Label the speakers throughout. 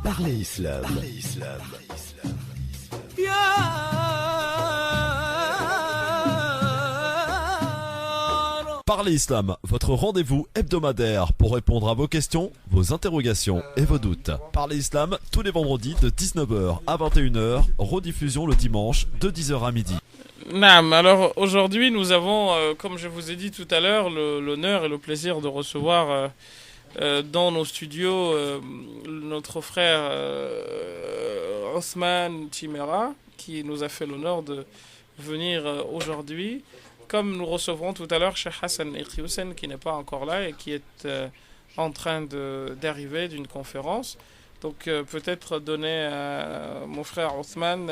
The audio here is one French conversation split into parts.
Speaker 1: Parlez Islam.
Speaker 2: Parlez Islam, votre rendez-vous hebdomadaire pour répondre à vos questions, vos interrogations et vos doutes. Parlez Islam tous les vendredis de 19h à 21h, rediffusion le dimanche de 10h à midi.
Speaker 3: Naam, alors aujourd'hui nous avons, comme je vous ai dit tout à l'heure, l'honneur et le plaisir de recevoir dans nos studios notre frère Othman Chimera, qui nous a fait l'honneur de venir aujourd'hui. Comme nous recevrons tout à l'heure Cheikh Hassan Iqiyoussen, qui n'est pas encore là et qui est en train d'arriver d'une conférence. Donc peut-être donner à mon frère Othman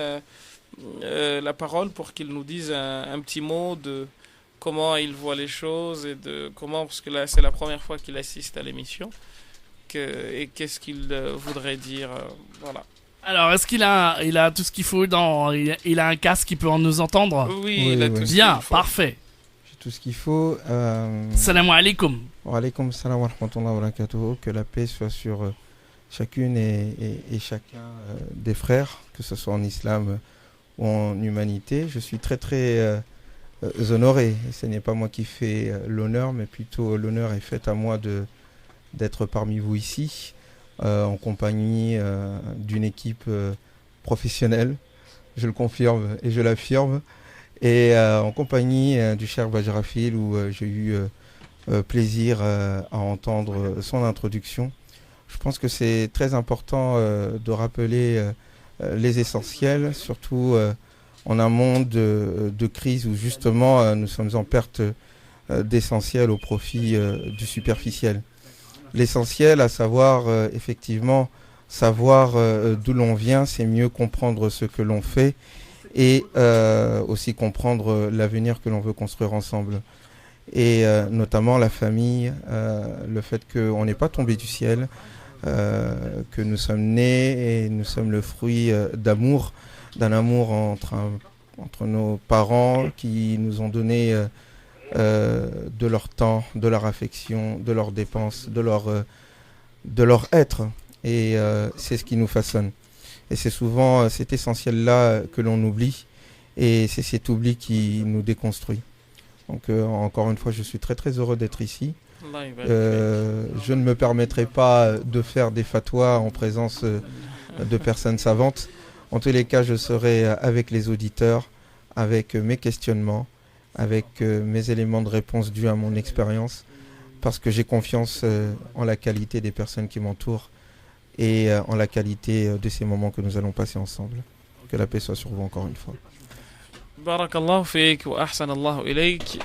Speaker 3: la parole pour qu'il nous dise un petit mot de comment il voit les choses et de comment, parce que là c'est la première fois qu'il assiste à l'émission, et qu'est-ce qu'il voudrait dire, voilà.
Speaker 4: Alors, est-ce qu'il a tout ce qu'il faut il a un casque qui peut nous entendre?
Speaker 3: Oui, il a tout ce qu'il faut.
Speaker 4: Bien, parfait.
Speaker 5: J'ai tout ce qu'il faut.
Speaker 4: Salam alaikum.
Speaker 5: Wa alaikum salam wa rahmatullahi wa barakatuh. Que la paix soit sur chacune et chacun des frères, que ce soit en islam ou en humanité. Je suis très très honoré. Et ce n'est pas moi qui fais l'honneur, mais plutôt l'honneur est fait à moi d'être parmi vous ici. En compagnie d'une équipe professionnelle, je le confirme et je l'affirme, et en compagnie du cher Bajrafil, où j'ai eu plaisir à entendre son introduction. Je pense que c'est très important de rappeler les essentiels, surtout en un monde de crise où justement nous sommes en perte d'essentiel au profit du superficiel. L'essentiel, à savoir effectivement savoir d'où l'on vient, c'est mieux comprendre ce que l'on fait et aussi comprendre l'avenir que l'on veut construire ensemble. Et notamment la famille, le fait qu'on n'est pas tombé du ciel, que nous sommes nés et nous sommes le fruit d'amour, d'un amour entre nos parents qui nous ont donné de leur temps, de leur affection, de leurs dépenses, de leur être. Et c'est ce qui nous façonne. Et c'est souvent cet essentiel-là que l'on oublie. Et c'est cet oubli qui nous déconstruit. Donc encore une fois, je suis très très heureux d'être ici. Je ne me permettrai pas de faire des fatwas en présence de personnes savantes. En tous les cas, je serai avec les auditeurs, avec mes questionnements, avec mes éléments de réponse dus à mon expérience, parce que j'ai confiance en la qualité des personnes qui m'entourent et en la qualité de ces moments que nous allons passer ensemble. Que la paix soit sur vous encore une fois.
Speaker 3: Barakallahu fik wa ahsanallahu ilayk.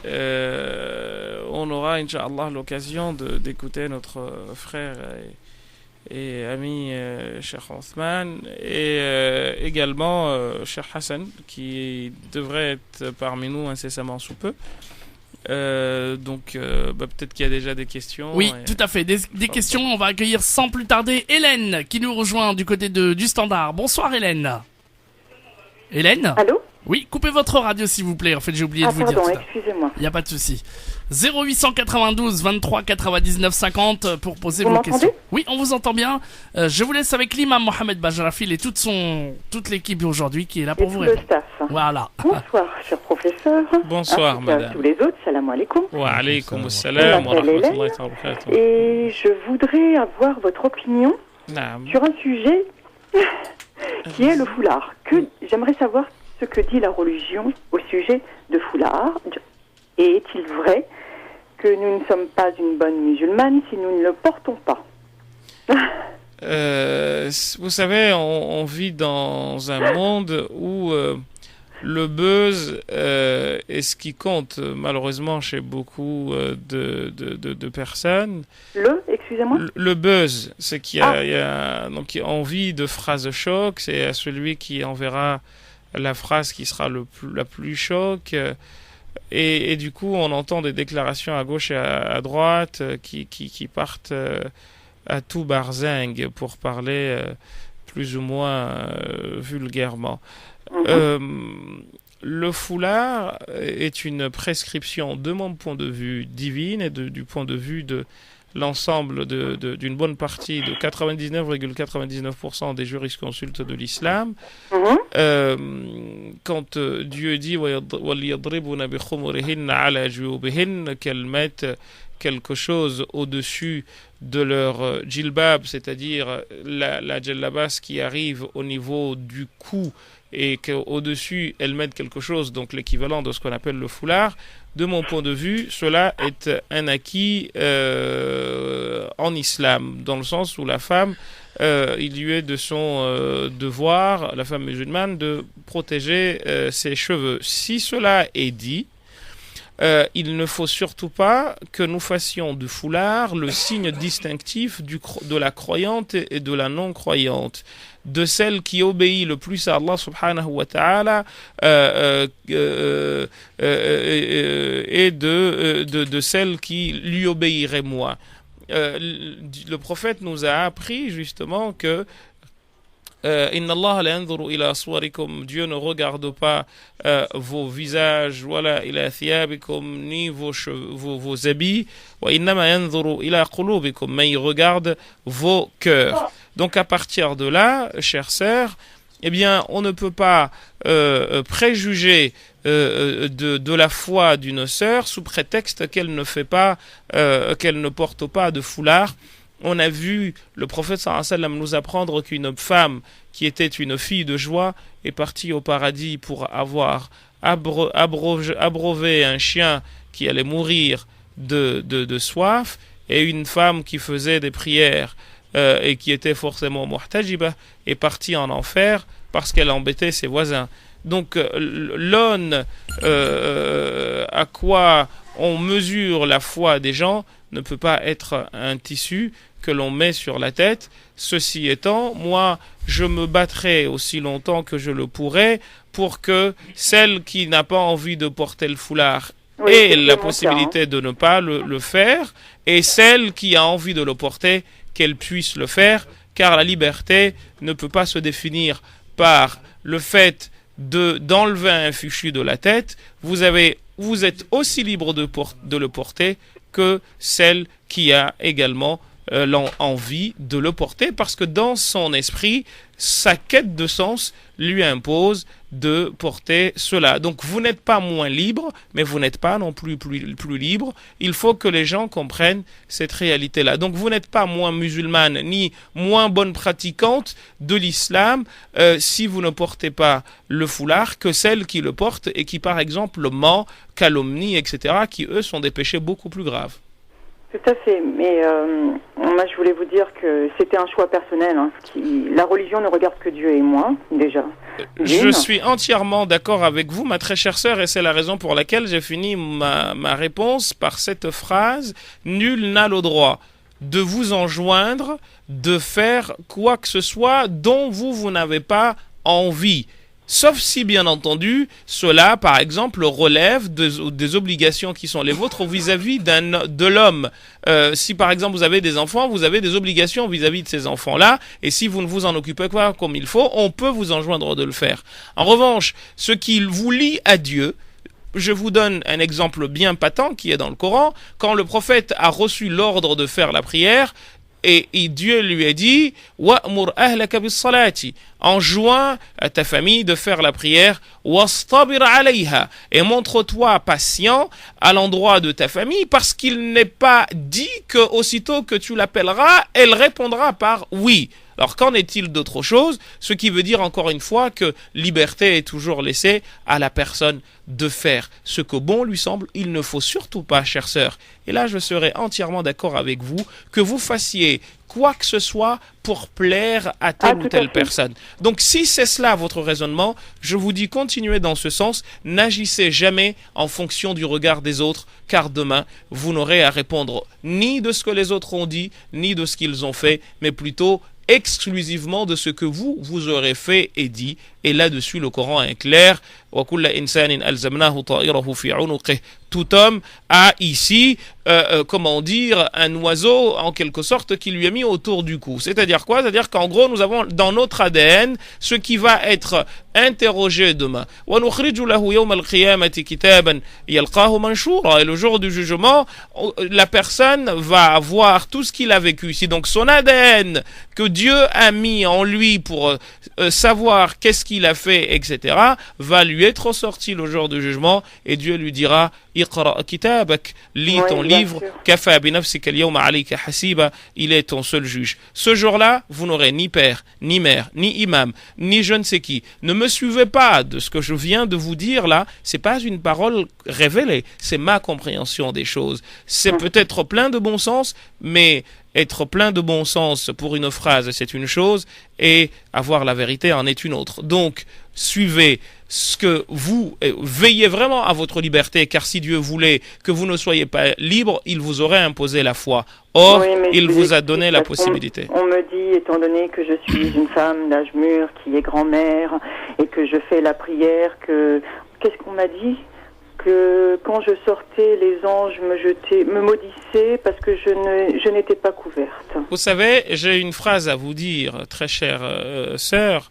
Speaker 3: On aura, Inch'Allah, l'occasion d'écouter notre frère et ami Cheikh Othman, et également Cheikh Hassan, qui devrait être parmi nous incessamment sous peu. Donc peut-être qu'il y a déjà des questions.
Speaker 4: Oui, tout à fait, des questions. On va accueillir sans plus tarder Hélène, qui nous rejoint du côté du Standard. Bonsoir Hélène. Hélène?
Speaker 6: Allô?
Speaker 4: Oui, coupez votre radio s'il vous plaît. En fait, j'ai oublié de vous dire.
Speaker 6: Pardon, excusez-moi.
Speaker 4: Il n'y a pas de souci. 0892 23 99 50 pour poser
Speaker 6: Vous
Speaker 4: vos questions.
Speaker 6: m'entendez?
Speaker 4: Oui, on vous entend bien. Je vous laisse avec l'imam Mohamed Bajrafil et toute l'équipe aujourd'hui qui est là pour
Speaker 6: Et
Speaker 4: vous
Speaker 6: tout le
Speaker 4: répondre.
Speaker 6: staff.
Speaker 4: Voilà.
Speaker 6: Bonsoir, cher professeur.
Speaker 3: Bonsoir,
Speaker 6: ainsi qu'à
Speaker 3: madame.
Speaker 6: tous les autres, salam alaikum.
Speaker 3: Wa alaykum assalam wa rahmatullahi wa barakatuh.
Speaker 6: Et je voudrais avoir votre opinion
Speaker 3: Naam.
Speaker 6: sur un sujet qui est le foulard. J'aimerais savoir ce que dit la religion au sujet de foulard. Et est-il vrai que nous ne sommes pas une bonne musulmane si nous ne le portons pas?
Speaker 3: Vous savez, on vit dans un monde où le buzz est ce qui compte malheureusement chez beaucoup de personnes.
Speaker 6: Excusez-moi?
Speaker 3: Le buzz, c'est qu'il y a donc envie de phrases choc, c'est à celui qui enverra la phrase qui sera la plus choc. Et du coup, on entend des déclarations à gauche et à droite qui partent à tout barzingue, pour parler plus ou moins vulgairement. Le foulard est une prescription, de mon point de vue, divine, et du point de vue de l'ensemble d'une bonne partie de 99,99% des jurisconsultes de l'islam. Quand Dieu dit qu'elles mettent quelque chose au-dessus de leur djilbab, c'est-à-dire la djellabas qui arrive au niveau du cou et qu'au-dessus elles mettent quelque chose, donc l'équivalent de ce qu'on appelle le foulard. De mon point de vue, cela est un acquis en islam, dans le sens où la femme, il lui est de son devoir, la femme musulmane, de protéger ses cheveux. Si cela est dit, il ne faut surtout pas que nous fassions du foulard le signe distinctif de la croyante et de la non-croyante, de celle qui obéit le plus à Allah subhanahu wa ta'ala et de celle qui lui obéirait moins. Le prophète nous a appris justement que Inna Allah la yanzuru ila suwarikum, Dieu ne regarde pas vos visages, wala ila thiyabikum, ni vos habits, wa innama yanzuru ila qulubikum, mais il regarde vos cœurs. Donc à partir de là, chères sœurs, eh bien, on ne peut pas préjuger de la foi d'une sœur sous prétexte qu'elle ne porte pas de foulard. On a vu le prophète sallallahu alayhi wa sallam nous apprendre qu'une femme qui était une fille de joie est partie au paradis pour avoir abreuvé un chien qui allait mourir de soif, et une femme qui faisait des prières et qui était forcément muhtajiba est partie en enfer parce qu'elle embêtait ses voisins. Donc l'aune à quoi on mesure la foi des gens ne peut pas être un tissu que l'on met sur la tête. Ceci étant, moi, je me battrai aussi longtemps que je le pourrai pour que celle qui n'a pas envie de porter le foulard ait la possibilité de ne pas le faire, et celle qui a envie de le porter, qu'elle puisse le faire, car la liberté ne peut pas se définir par le fait d'enlever un fichu de la tête. Vous êtes aussi libre de le porter que celle qui a également l'envie de le porter, parce que dans son esprit, sa quête de sens lui impose de porter cela. Donc vous n'êtes pas moins libre, mais vous n'êtes pas non plus libre. Il faut que les gens comprennent cette réalité-là. Donc vous n'êtes pas moins musulmane ni moins bonne pratiquante de l'islam si vous ne portez pas le foulard que celle qui le porte et qui, par exemple, le ment, calomnie, etc., qui eux sont des péchés beaucoup plus graves.
Speaker 6: Tout à fait, mais moi je voulais vous dire que c'était un choix personnel. La religion ne regarde que Dieu et moi, déjà.
Speaker 3: Je suis entièrement d'accord avec vous, ma très chère sœur, et c'est la raison pour laquelle j'ai fini ma réponse par cette phrase: nul n'a le droit de vous enjoindre de faire quoi que ce soit dont vous n'avez pas envie. Sauf si, bien entendu, cela, par exemple, relève des obligations qui sont les vôtres vis-à-vis de l'homme. Si, par exemple, vous avez des enfants, vous avez des obligations vis-à-vis de ces enfants-là, et si vous ne vous en occupez pas comme il faut, on peut vous enjoindre de le faire. En revanche, ce qui vous lie à Dieu, je vous donne un exemple bien patent qui est dans le Coran. Quand le prophète a reçu l'ordre de faire la prière, et Dieu lui a dit « Wa'mur ahlaka bis-salati » enjoins à ta famille de faire la prière « Wastabir alayha » et montre-toi patient à l'endroit de ta famille, parce qu'il n'est pas dit que aussitôt que tu l'appelleras, elle répondra par « oui ». Alors qu'en est-il d'autre chose? Ce qui veut dire encore une fois que liberté est toujours laissée à la personne de faire ce que bon lui semble. Il ne faut surtout pas, chère sœur, et là je serai entièrement d'accord avec vous, que vous fassiez quoi que ce soit pour plaire à telle ou telle personne. Donc si c'est cela votre raisonnement, je vous dis continuez dans ce sens, n'agissez jamais en fonction du regard des autres, car demain vous n'aurez à répondre ni de ce que les autres ont dit, ni de ce qu'ils ont fait, mais plutôt exclusivement de ce que vous aurez fait et dit. Et là-dessus, le Coran est clair. tout homme a ici, comment dire, un oiseau en quelque sorte qui lui est mis autour du cou. C'est-à-dire quoi? C'est-à-dire qu'en gros, nous avons dans notre ADN ce qui va être interrogé demain. Et le jour du jugement, la personne va avoir tout ce qu'il a vécu ici. Donc son ADN que Dieu a mis en lui pour savoir qu'est-ce qu'il a fait, etc., va lui être ressorti le jour du jugement, et Dieu lui dira: Iqra kitabak, lis ton livre, kafa bi nafsika al-yawma alayka hasiba, il est ton seul juge. Ce jour-là, vous n'aurez ni père, ni mère, ni imam, ni je ne sais qui. Ne me suivez pas de ce que je viens de vous dire là, c'est pas une parole révélée, c'est ma compréhension des choses. C'est peut-être plein de bon sens, mais être plein de bon sens pour une phrase, c'est une chose, et avoir la vérité en est une autre. Donc, suivez ce que vous, veillez vraiment à votre liberté, car si Dieu voulait que vous ne soyez pas libre, il vous aurait imposé la foi. Or, il vous a donné la possibilité.
Speaker 6: On me dit, étant donné que je suis une femme d'âge mûr, qui est grand-mère, et que je fais la prière, qu'est-ce qu'on m'a dit? Que quand je sortais, les anges me maudissaient parce que je n'étais pas couverte.
Speaker 3: Vous savez, j'ai une phrase à vous dire, très chère sœur.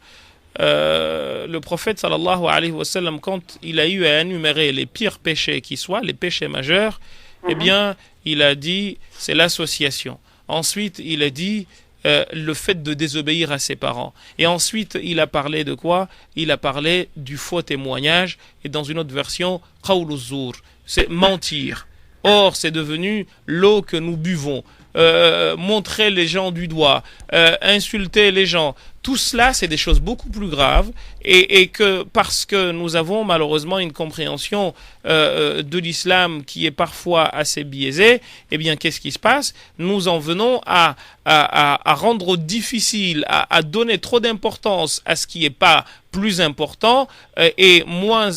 Speaker 3: Le prophète sallallahu alayhi wa sallam, quand il a eu à énumérer les pires péchés qui soient, les péchés majeurs, eh bien, il a dit, c'est l'association. Ensuite, il a dit le fait de désobéir à ses parents. Et ensuite, il a parlé de quoi? Il a parlé du faux témoignage, et dans une autre version, qawlu zur, c'est mentir. Or, c'est devenu l'eau que nous buvons. Montrer les gens du doigt, insulter les gens, tout cela c'est des choses beaucoup plus graves, et que parce que nous avons malheureusement une compréhension de l'islam qui est parfois assez biaisée, eh bien qu'est-ce qui se passe? Nous en venons à rendre difficile, à donner trop d'importance à ce qui n'est pas plus important, et moins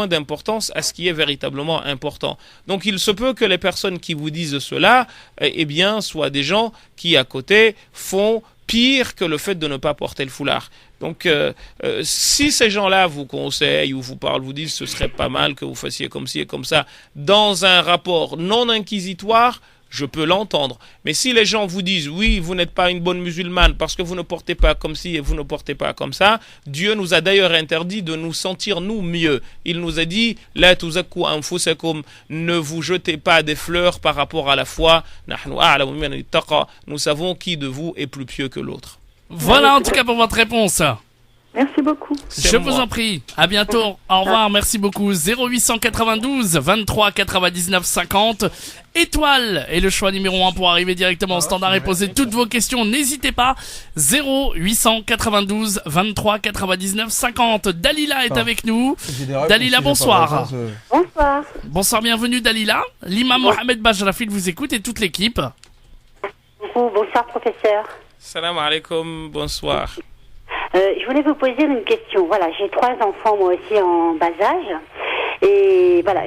Speaker 3: d'importance à ce qui est véritablement important. Donc il se peut que les personnes qui vous disent cela, eh bien, soient des gens qui à côté font pire que le fait de ne pas porter le foulard. Donc si ces gens-là vous conseillent ou vous parlent, vous disent ce serait pas mal que vous fassiez comme ci et comme ça, dans un rapport non inquisitoire, je peux l'entendre. Mais si les gens vous disent, oui, vous n'êtes pas une bonne musulmane parce que vous ne portez pas comme ci et vous ne portez pas comme ça, Dieu nous a d'ailleurs interdit de nous sentir nous mieux. Il nous a dit, la tuzakku anfusakum, ne vous jetez pas des fleurs par rapport à la foi. Nous savons qui de vous est plus pieux que l'autre.
Speaker 4: Voilà en tout cas pour votre réponse.
Speaker 6: Merci beaucoup.
Speaker 4: Je vous en prie. À bientôt. Au revoir. Merci beaucoup. 0892 23 99 50. Étoile est le choix numéro 1 pour arriver directement au standard et poser toutes vos questions. N'hésitez pas. 0892 23 99 50. Dalila est avec nous. Dalila, bonsoir.
Speaker 1: Bonsoir.
Speaker 4: Bonsoir, bienvenue Dalila. L'imam Mohamed Bajrafil vous écoute et toute l'équipe.
Speaker 1: Bonsoir professeur.
Speaker 3: Salam alaikum, bonsoir.
Speaker 1: Je voulais vous poser une question. Voilà, j'ai 3 enfants moi aussi en bas âge. Et voilà,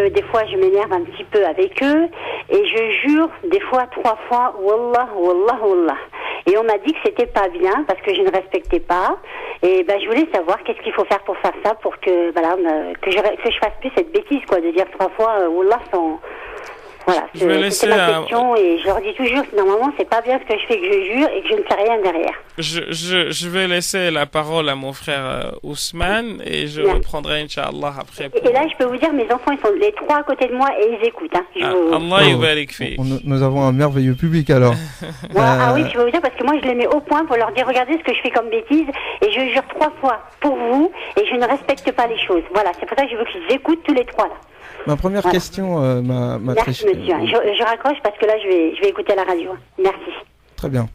Speaker 1: des fois je m'énerve un petit peu avec eux. Et je jure des fois 3 fois, Wallah, Wallah, Wallah. Et on m'a dit que c'était pas bien parce que je ne respectais pas. Et je voulais savoir qu'est-ce qu'il faut faire pour faire ça, pour que, que je fasse plus cette bêtise, quoi, de dire 3 fois Wallah sans... Voilà, c'est ma question, et je leur dis toujours que normalement c'est pas bien ce que je fais, que je jure et que je ne fais rien derrière.
Speaker 3: Je vais laisser la parole à mon frère Ousmane, et je reprendrai Inch'Allah après.
Speaker 1: Et là je peux vous dire, mes enfants ils sont les 3 à côté de moi et ils écoutent. Hein.
Speaker 3: Allah yubarik fi.
Speaker 5: Nous avons un merveilleux public alors.
Speaker 1: Ah oui, je peux vous dire parce que moi je les mets au point pour leur dire regardez ce que je fais comme bêtise, et je jure 3 fois pour vous et je ne respecte pas les choses. Voilà, c'est pour ça que je veux qu'ils écoutent tous les 3 là.
Speaker 5: Ma première question,
Speaker 1: Merci monsieur. Je raccroche parce que là je vais écouter la radio. Merci.
Speaker 5: Très bien.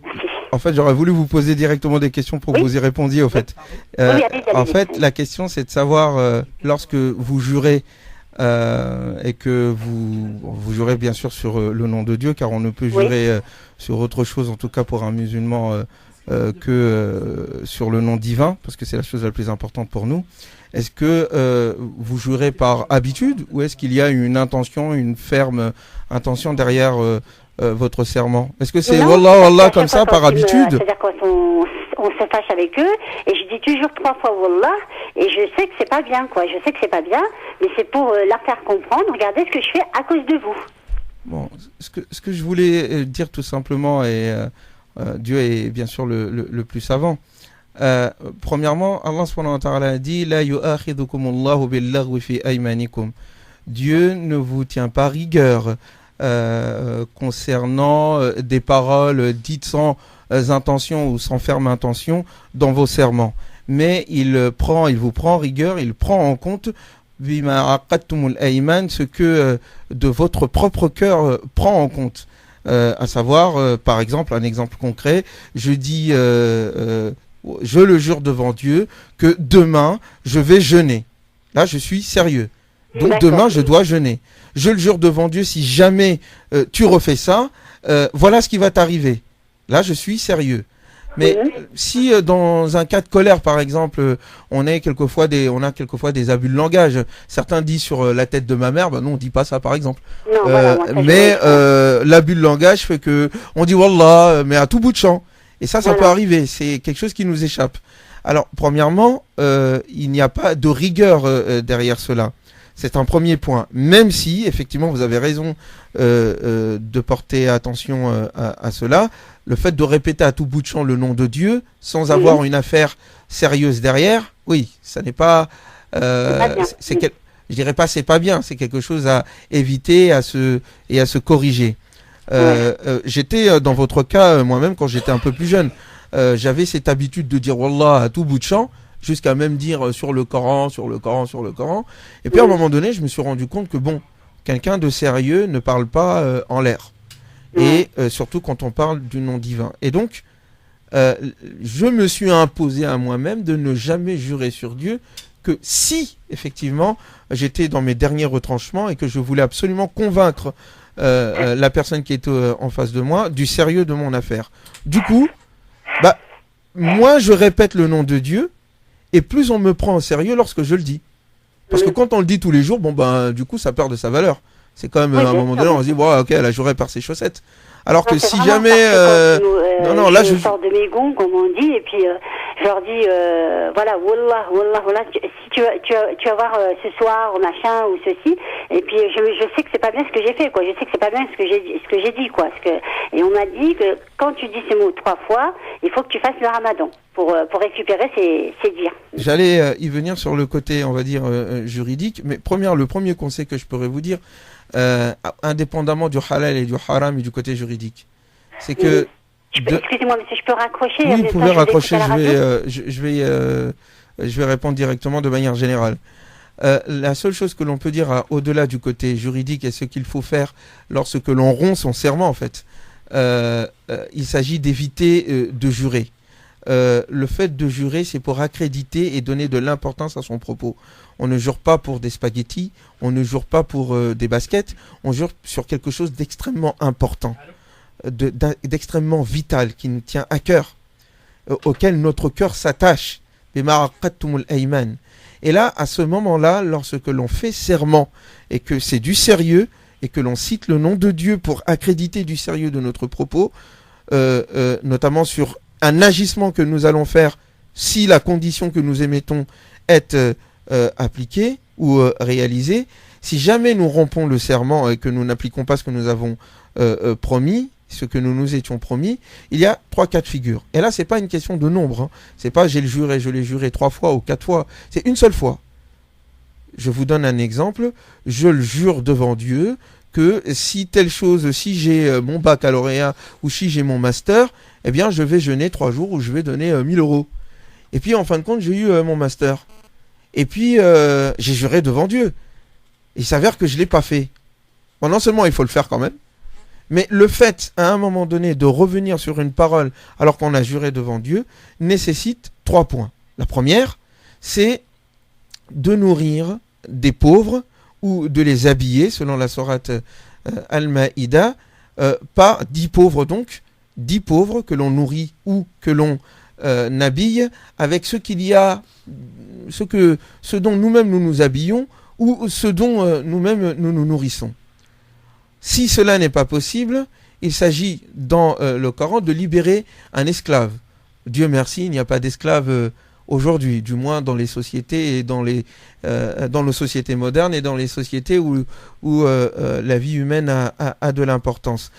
Speaker 1: Merci.
Speaker 5: En fait, j'aurais voulu vous poser directement des questions pour que vous y répondiez, au fait.
Speaker 1: Allez,
Speaker 5: en fait, la question, c'est de savoir, lorsque vous jurez, et que vous jurez bien sûr sur le nom de Dieu, car on ne peut jurer sur autre chose, en tout cas pour un musulman, que sur le nom divin, parce que c'est la chose la plus importante pour nous. Est-ce que vous jurez par habitude, ou est-ce qu'il y a une intention, une ferme intention derrière votre serment? Est-ce que c'est Wallah, Wallah comme ça, par habitude?
Speaker 1: C'est-à-dire qu'on on se fâche avec eux, et je dis toujours 3 fois Wallah, et je sais que c'est pas bien, quoi. Je sais que c'est pas bien, mais c'est pour leur faire comprendre, regardez ce que je fais à cause de vous.
Speaker 5: Bon, ce que je voulais dire tout simplement, et Dieu est bien sûr le plus savant. Premièrement, Allah subhanahu wa ta'ala a dit La yu'akhidhukumullahu bil-laghwi fi aymanikum. Dieu ne vous tient pas rigueur concernant des paroles dites sans intention ou sans ferme intention dans vos serments. Mais il vous prend rigueur, il prend en compte bima aqadtumul ayman, ce que de votre propre cœur prend en compte. À savoir, par exemple, un exemple concret, je dis, je le jure devant Dieu que demain, je vais jeûner. Là, je suis sérieux. Donc demain, je dois jeûner. Je le jure devant Dieu, si jamais tu refais ça, voilà ce qui va t'arriver. Là, je suis sérieux. Mais si dans un cas de colère, par exemple, on a quelquefois des abus de langage. Certains disent sur la tête de ma mère, non, on dit pas ça, par exemple.
Speaker 1: Non, voilà,
Speaker 5: mais l'abus de langage fait que on dit Wallah, mais à tout bout de champ. Et ça peut arriver. C'est quelque chose qui nous échappe. Alors, premièrement, il n'y a pas de rigueur derrière cela. C'est un premier point. Même si, effectivement, vous avez raison de porter attention à cela. Le fait de répéter à tout bout de champ le nom de Dieu sans avoir une affaire sérieuse derrière, oui, ça n'est pas... je dirais pas c'est pas bien, c'est quelque chose à éviter et à se corriger. J'étais dans votre cas, moi-même, quand j'étais un peu plus jeune, j'avais cette habitude de dire Wallah à tout bout de champ, jusqu'à même dire sur le Coran. Et puis à un moment donné, je me suis rendu compte que quelqu'un de sérieux ne parle pas en l'air. Et surtout quand on parle du nom divin. Et donc, je me suis imposé à moi-même de ne jamais jurer sur Dieu que si, effectivement, j'étais dans mes derniers retranchements et que je voulais absolument convaincre la personne qui était en face de moi du sérieux de mon affaire. Du coup, moi, je répète le nom de Dieu et plus on me prend au sérieux lorsque je le dis. Parce que quand on le dit tous les jours, du coup, ça perd de sa valeur. C'est quand même, à un moment donné, on se dit, ok, elle a juré par ses chaussettes. Alors que si jamais...
Speaker 1: je sors de mes gonds, comme on dit, et puis je leur dis, voilà, Wallah, si tu vas voir ce soir, machin, ou ceci, et puis je sais que c'est pas bien ce que j'ai fait, quoi. Je sais que c'est pas bien ce que j'ai dit, quoi. Et on m'a dit que quand tu dis ces mots 3 fois, il faut que tu fasses le ramadan pour récupérer ces dires.
Speaker 5: J'allais y venir sur le côté, on va dire, juridique, mais le premier conseil que je pourrais vous dire, indépendamment du halal et du haram et du côté juridique, c'est que...
Speaker 1: Excusez-moi, mais si je peux raccrocher...
Speaker 5: Oui, vous pouvez raccrocher, je vais répondre directement de manière générale. La seule chose que l'on peut dire au-delà du côté juridique et ce qu'il faut faire lorsque l'on rompt son serment, en fait, il s'agit d'éviter de jurer. Le fait de jurer, c'est pour accréditer et donner de l'importance à son propos. On ne jure pas pour des spaghettis, on ne jure pas pour des baskets, on jure sur quelque chose d'extrêmement important, d'extrêmement vital, qui nous tient à cœur, auquel notre cœur s'attache. Et là, à ce moment-là, lorsque l'on fait serment et que c'est du sérieux et que l'on cite le nom de Dieu pour accréditer du sérieux de notre propos, notamment sur un agissement que nous allons faire si la condition que nous émettons est appliquée ou réalisée, si jamais nous rompons le serment et que nous n'appliquons pas ce que nous avons promis, ce que nous nous étions promis, il y a 3 cas de figure. Et là, c'est pas une question de nombre. C'est pas je l'ai juré 3 fois ou 4 fois. C'est une seule fois. Je vous donne un exemple. Je le jure devant Dieu que si telle chose, si j'ai mon baccalauréat ou si j'ai mon master, eh bien, je vais jeûner 3 jours où je vais donner 1 000 €. Et puis, en fin de compte, j'ai eu mon master. Et puis, j'ai juré devant Dieu. Il s'avère que je ne l'ai pas fait. Bon, non seulement il faut le faire quand même, mais le fait, à un moment donné, de revenir sur une parole alors qu'on a juré devant Dieu, nécessite 3 points. La première, c'est de nourrir des pauvres ou de les habiller, selon la sourate Al-Maïda, pas 10 pauvres donc, 10 pauvres que l'on nourrit ou que l'on habille avec ce qu'il y a, ce dont nous-mêmes nous nous habillons ou ce dont nous-mêmes nous nous nourrissons. Si cela n'est pas possible, il s'agit dans le Coran de libérer un esclave, Dieu merci, il n'y a pas d'esclaves aujourd'hui, du moins dans les sociétés et dans nos sociétés modernes et dans les sociétés où la vie humaine a de l'importance.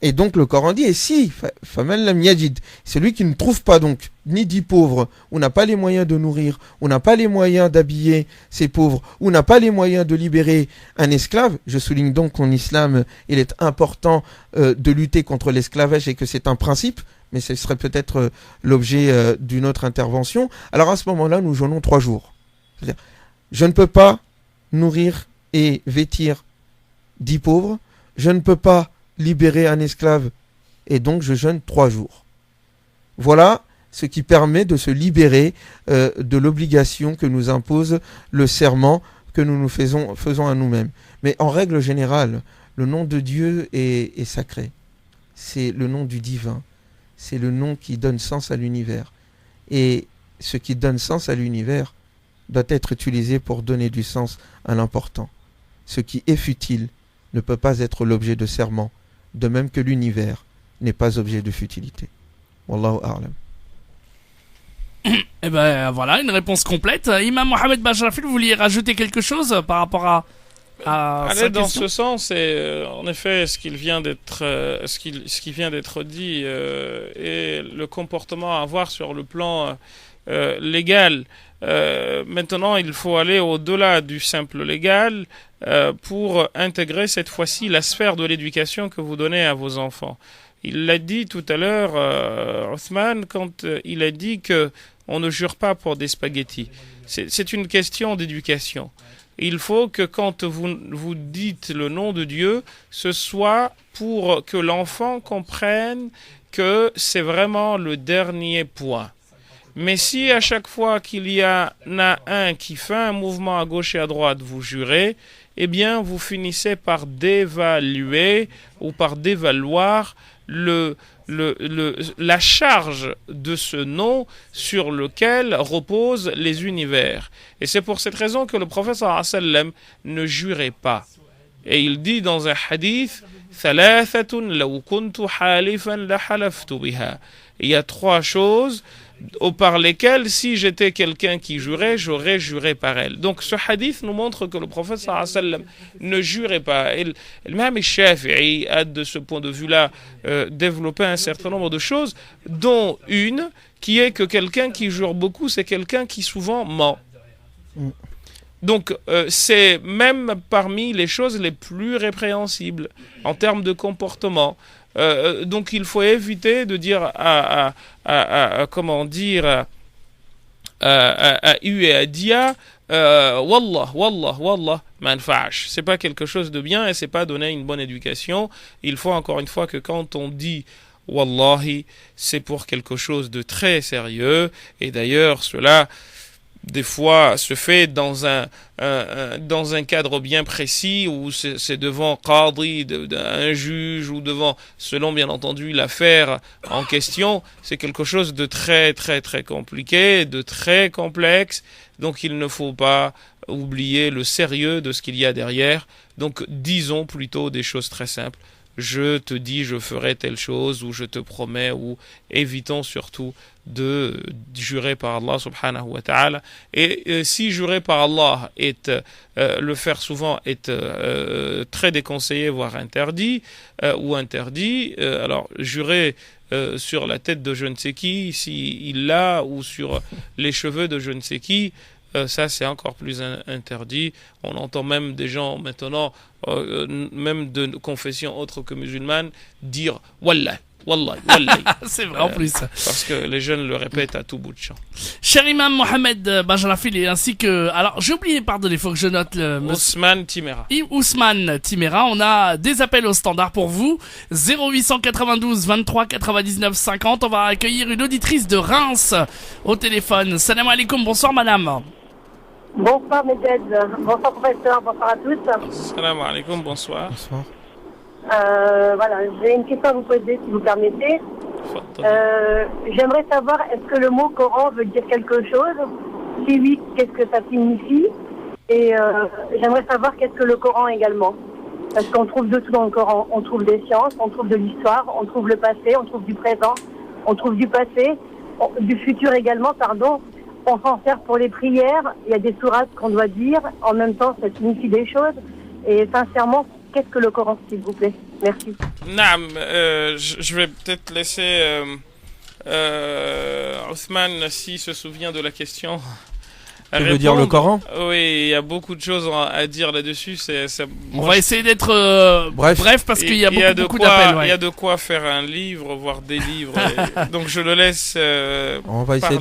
Speaker 5: Et donc le Coran dit, et si, faman lam yajid, celui qui ne trouve pas donc, ni dit pauvre, ou n'a pas les moyens de nourrir, ou n'a pas les moyens d'habiller ces pauvres, ou n'a pas les moyens de libérer un esclave, je souligne donc qu'en islam, il est important de lutter contre l'esclavage et que c'est un principe, mais ce serait peut-être l'objet d'une autre intervention. Alors à ce moment-là, nous jeûnons 3 jours. C'est-à-dire, je ne peux pas nourrir et vêtir 10 pauvres, je ne peux pas libérer un esclave, et donc je jeûne 3 jours. Voilà ce qui permet de se libérer de l'obligation que nous impose le serment que nous faisons à nous-mêmes. Mais en règle générale, le nom de Dieu est sacré. C'est le nom du divin. C'est le nom qui donne sens à l'univers. Et ce qui donne sens à l'univers doit être utilisé pour donner du sens à l'important. Ce qui est futile ne peut pas être l'objet de serment, de même que l'univers n'est pas objet de futilité. Wallahu a'lam.
Speaker 4: Eh ben voilà, une réponse complète. Imam Mohamed Bajrafil, vous vouliez rajouter quelque chose par rapport à
Speaker 3: aller dans ce sens, et en effet ce qui vient d'être dit et le comportement à avoir sur le plan légal. Maintenant, il faut aller au-delà du simple légal pour intégrer cette fois-ci la sphère de l'éducation que vous donnez à vos enfants. Il l'a dit tout à l'heure, Othman, quand il a dit que on ne jure pas pour des spaghettis. C'est une question d'éducation. Il faut que quand vous dites le nom de Dieu, ce soit pour que l'enfant comprenne que c'est vraiment le dernier point. Mais si à chaque fois qu'il y en a un qui fait un mouvement à gauche et à droite, vous jurez, eh bien vous finissez par dévaluer ou par dévaloir la charge de ce nom sur lequel reposent les univers. Et c'est pour cette raison que le prophète sallallahu alayhi wa sallam ne jurait pas. Et il dit dans un hadith, thalathatun law kuntu halifan la halaftu biha. Il y a 3 choses par lesquelles, si j'étais quelqu'un qui jurait, j'aurais juré par elle. Donc ce hadith nous montre que le prophète sallallahu alayhi wa sallam ne jurait pas. Et l'imam Shafi'i a de ce point de vue-là développé un certain nombre de choses, dont une qui est que quelqu'un qui jure beaucoup, c'est quelqu'un qui souvent ment. Donc c'est même parmi les choses les plus répréhensibles en termes de comportement. Donc il faut éviter de dire comment dire à U et à Dia wallah manfa'ash. C'est pas quelque chose de bien et c'est pas donner une bonne éducation. Il faut encore une fois que quand on dit wallahi, c'est pour quelque chose de très sérieux, et d'ailleurs cela des fois se fait dans un cadre bien précis où c'est devant qadi, un juge, ou devant, selon bien entendu l'affaire en question. C'est quelque chose de très très très compliqué, de très complexe, donc il ne faut pas oublier le sérieux de ce qu'il y a derrière. Donc disons plutôt des choses très simples. Je te dis je ferai telle chose, ou je te promets, ou évitons surtout de jurer par Allah subhanahu wa ta'ala. Et si jurer par Allah le faire souvent est très déconseillé, voire interdit, alors jurer sur la tête de je ne sais qui, s'il l'a, ou sur les cheveux de je ne sais qui, ça c'est encore plus interdit. On entend même des gens maintenant, même de confession autre que musulmane, dire wallah.
Speaker 4: C'est vrai en plus.
Speaker 3: Parce que les jeunes le répètent à tout bout de champ.
Speaker 4: Cher imam Mohamed Bajrafil, ainsi que... Alors j'ai oublié, pardonnez, il faut que je note le...
Speaker 3: Ousmane Timera.
Speaker 4: Ousmane Timera, on a des appels au standard pour vous. 0892 23 99 50. On va accueillir une auditrice de Reims au téléphone. Salam alaikum, bonsoir madame.
Speaker 7: Bonsoir Medjed, bonsoir professeur, bonsoir à tous.
Speaker 3: Salam alaikum, bonsoir.
Speaker 5: Bonsoir.
Speaker 7: Voilà, j'ai une question à vous poser si vous permettez. J'aimerais savoir, est-ce que le mot Coran veut dire quelque chose? Si oui, qu'est-ce que ça signifie? Et j'aimerais savoir qu'est-ce que le Coran également. Parce qu'on trouve de tout dans le Coran. On trouve des sciences, on trouve de l'histoire, on trouve le passé, on trouve du présent, on trouve du passé, du futur également, pardon. On s'en sert pour les prières. Il y a des sourates qu'on doit dire. En même temps, ça signifie des choses. Et sincèrement, qu'est-ce que le Coran, s'il vous plaît? Merci.
Speaker 3: Naam, je vais peut-être laisser Othman, s'il se souvient de la question.
Speaker 5: Tu veux dire le Coran?
Speaker 3: Oui, il y a beaucoup de choses à dire là-dessus.
Speaker 4: On va essayer d'être bref parce qu'il y a beaucoup d'appels.
Speaker 3: Il y a de quoi faire un livre, voire des livres. Donc je le laisse.
Speaker 5: On va essayer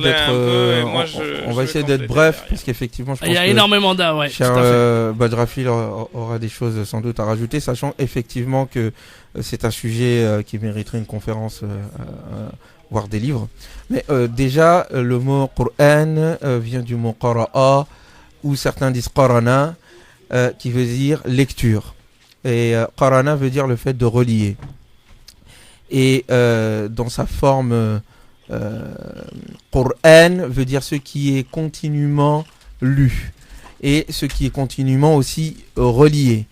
Speaker 5: d'être bref parce qu'effectivement, je pense
Speaker 4: il y a énormément d'à.
Speaker 5: Cher Badrafil aura des choses sans doute à rajouter, sachant effectivement que c'est un sujet qui mériterait une conférence. Voire des livres. Mais déjà, le mot Qur'an vient du mot qara'a, ou certains disent qarana, qui veut dire lecture. Et qarana veut dire le fait de relier. Et dans sa forme, Qur'an veut dire ce qui est continuellement lu. Et ce qui est continuellement aussi relié.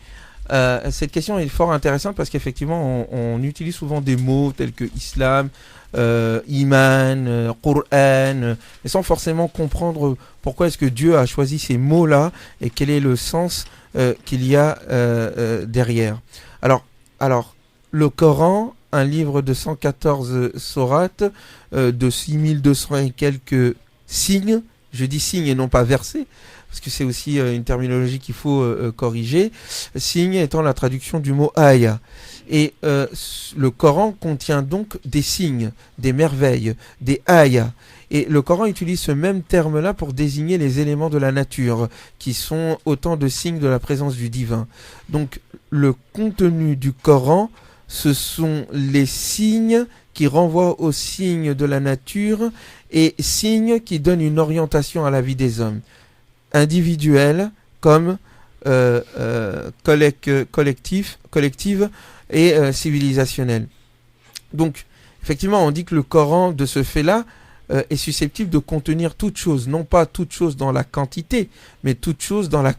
Speaker 5: Cette question est fort intéressante parce qu'effectivement, on utilise souvent des mots tels que islam, Iman, Qur'an, mais sans forcément comprendre pourquoi est-ce que Dieu a choisi ces mots-là et quel est le sens qu'il y a derrière. Alors, le Coran, un livre de 114 sourates, de 6200 et quelques signes, je dis signes et non pas versets, parce que c'est aussi une terminologie qu'il faut corriger, signe étant la traduction du mot ayah. Et le Coran contient donc des signes, des merveilles, des ayahs. Et le Coran utilise ce même terme-là pour désigner les éléments de la nature, qui sont autant de signes de la présence du divin. Donc le contenu du Coran, ce sont les signes qui renvoient aux signes de la nature et signes qui donnent une orientation à la vie des hommes, individuelle comme collective et civilisationnelle. Donc, effectivement, on dit que le Coran, de ce fait-là, est susceptible de contenir toute chose, non pas toute chose dans la quantité, mais toute chose dans la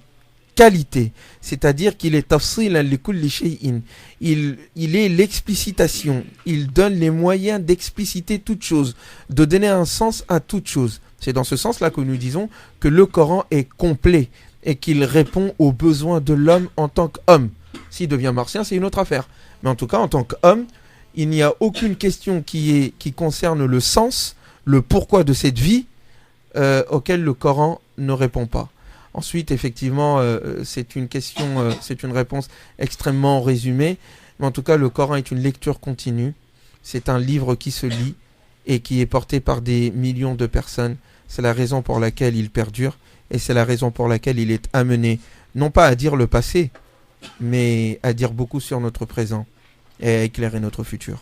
Speaker 5: qualité. C'est-à-dire qu'il est tafsil li kulli shay'in. Il est l'explicitation. Il donne les moyens d'expliciter toute chose, de donner un sens à toute chose. C'est dans ce sens-là que nous disons que le Coran est complet et qu'il répond aux besoins de l'homme en tant qu'homme. S'il devient martien, c'est une autre affaire. Mais en tout cas, en tant qu'homme, il n'y a aucune question qui concerne le sens, le pourquoi de cette vie, auquel le Coran ne répond pas. Ensuite, effectivement, c'est une question, c'est une réponse extrêmement résumée. Mais en tout cas, le Coran est une lecture continue. C'est un livre qui se lit et qui est porté par des millions de personnes. C'est la raison pour laquelle il perdure et c'est la raison pour laquelle il est amené, non pas à dire le passé, mais à dire beaucoup sur notre présent et à éclairer notre futur.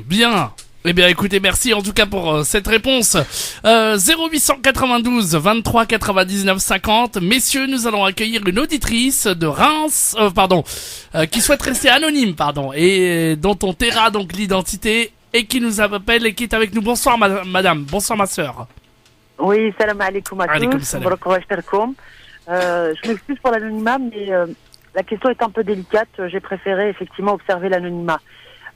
Speaker 4: Bien. Eh bien écoutez, merci en tout cas pour cette réponse. 0892 23 99 50. Messieurs, nous allons accueillir une auditrice de Reims, qui souhaite rester anonyme, et dont on taira donc l'identité et qui nous appelle et qui est avec nous. Bonsoir madame, bonsoir ma sœur.
Speaker 8: Oui, salam alaikum à tous. Je m'excuse pour l'anonymat, mais la question est un peu délicate. J'ai préféré effectivement observer l'anonymat.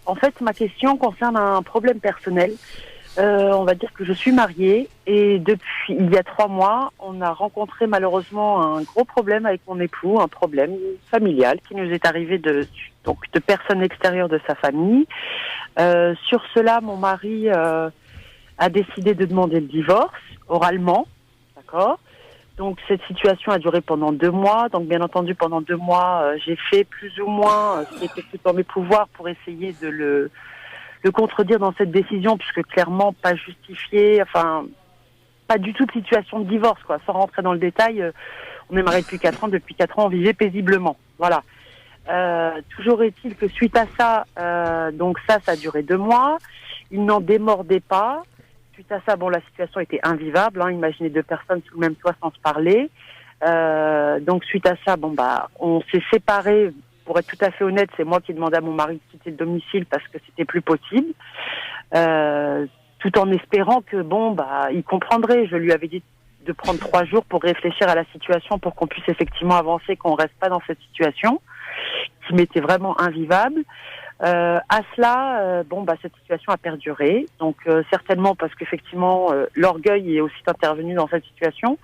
Speaker 8: En fait, ma question concerne un problème personnel. On va dire que je suis mariée et depuis il y a 3 mois, on a rencontré malheureusement un gros problème avec mon époux, un problème familial qui nous est arrivé de personnes extérieures de sa famille. Sur cela, mon mari a décidé de demander le divorce oralement, d'accord. Donc cette situation a duré pendant 2 mois. Donc bien entendu pendant 2 mois, j'ai fait plus ou moins ce qui était tout en mes pouvoirs pour essayer de le contredire dans cette décision, puisque clairement pas justifié, enfin pas du tout de situation de divorce, quoi. Sans rentrer dans le détail, on est mariés depuis 4 ans. Depuis 4 ans, on vivait paisiblement. Voilà. Toujours est-il que suite à ça, donc ça a duré 2 mois. Il n'en démordait pas. Suite à ça, bon, la situation était invivable. Imaginez 2 personnes sous le même toit sans se parler. Donc suite à ça, on s'est séparés. Pour être tout à fait honnête, c'est moi qui ai demandé à mon mari de quitter le domicile parce que c'était plus possible. Tout en espérant que il comprendrait. Je lui avais dit de prendre 3 jours pour réfléchir à la situation, pour qu'on puisse effectivement avancer, qu'on reste pas dans cette situation qui m'était vraiment invivable. À cela, cette situation a perduré. Donc certainement parce qu'effectivement, l'orgueil est aussi intervenu dans cette situation.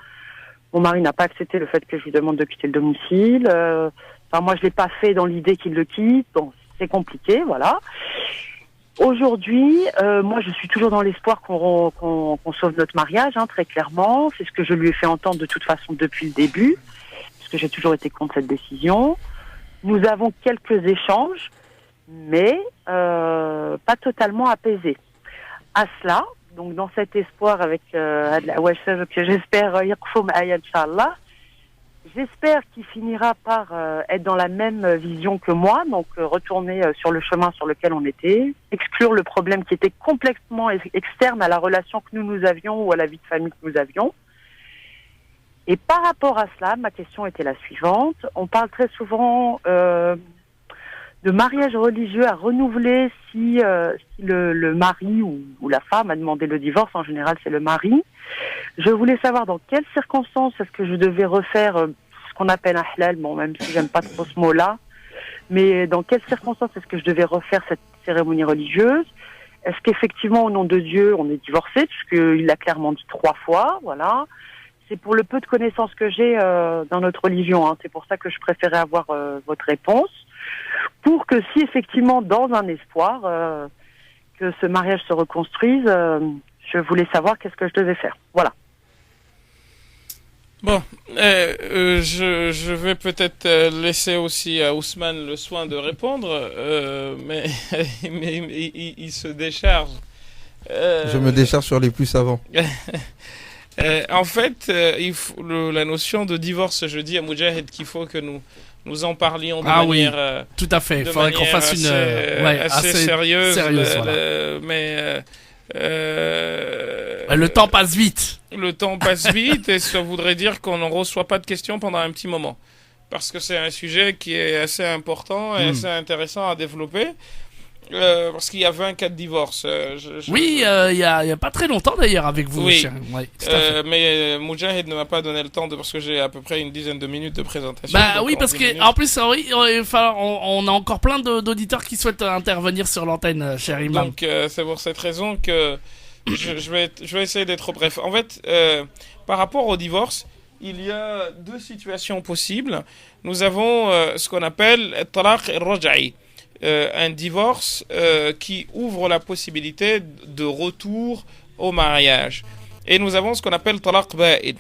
Speaker 8: Mon mari n'a pas accepté le fait que je lui demande de quitter le domicile. Moi, je l'ai pas fait dans l'idée qu'il le quitte. Bon, c'est compliqué, voilà. Aujourd'hui, moi, je suis toujours dans l'espoir qu'on sauve notre mariage, très clairement. C'est ce que je lui ai fait entendre de toute façon depuis le début, parce que j'ai toujours été contre cette décision. Nous avons quelques échanges, mais pas totalement apaisés. À cela, donc dans cet espoir avec que j'espère j'espère qu'il finira par être dans la même vision que moi, donc retourner sur le chemin sur lequel on était, exclure le problème qui était complètement externe à la relation que nous avions ou à la vie de famille que nous avions. Et par rapport à cela, ma question était la suivante. On parle très souvent de mariage religieux à renouveler si le mari ou la femme a demandé le divorce. En général, c'est le mari. Je voulais savoir dans quelles circonstances est-ce que je devais refaire ce qu'on appelle un halal, même si j'aime pas trop ce mot-là, mais dans quelles circonstances est-ce que je devais refaire cette cérémonie religieuse? Est-ce qu'effectivement, au nom de Dieu, on est divorcé, puisqu'il l'a clairement dit 3 fois, voilà. C'est pour le peu de connaissances que j'ai dans notre religion, c'est pour ça que je préférais avoir votre réponse, pour que si effectivement, dans un espoir, que ce mariage se reconstruise, je voulais savoir qu'est-ce que je devais faire. Voilà.
Speaker 3: Bon, je vais peut-être laisser aussi à Ousmane le soin de répondre, mais il se décharge.
Speaker 5: Je me décharge sur les plus savants.
Speaker 3: En fait, la notion de divorce, je dis à Moudjahid qu'il faut que nous en parlions de manière...
Speaker 4: Oui, tout à fait. Il faudrait qu'on fasse
Speaker 3: assez sérieuse.
Speaker 4: Voilà.
Speaker 3: Mais...
Speaker 4: le temps passe vite.
Speaker 3: Le temps passe vite et ça voudrait dire qu'on ne reçoit pas de questions pendant un petit moment. Parce que c'est un sujet qui est assez important et assez intéressant à développer. Parce qu'il y a 20 cas de divorce.
Speaker 4: Oui, il y a pas très longtemps d'ailleurs avec vous.
Speaker 3: Oui.
Speaker 4: Ouais,
Speaker 3: mais Moudjahid ne m'a pas donné le temps parce que j'ai à peu près une dizaine de minutes de présentation.
Speaker 4: Oui, parce que en plus, on a encore plein d'auditeurs qui souhaitent intervenir sur l'antenne, cher Imam.
Speaker 3: Donc c'est pour cette raison que je vais essayer d'être bref. En fait, par rapport au divorce, il y a 2 situations possibles. Nous avons ce qu'on appelle talaq al-raj'i. Un divorce qui ouvre la possibilité de retour au mariage. Et nous avons ce qu'on appelle talaq ba'id.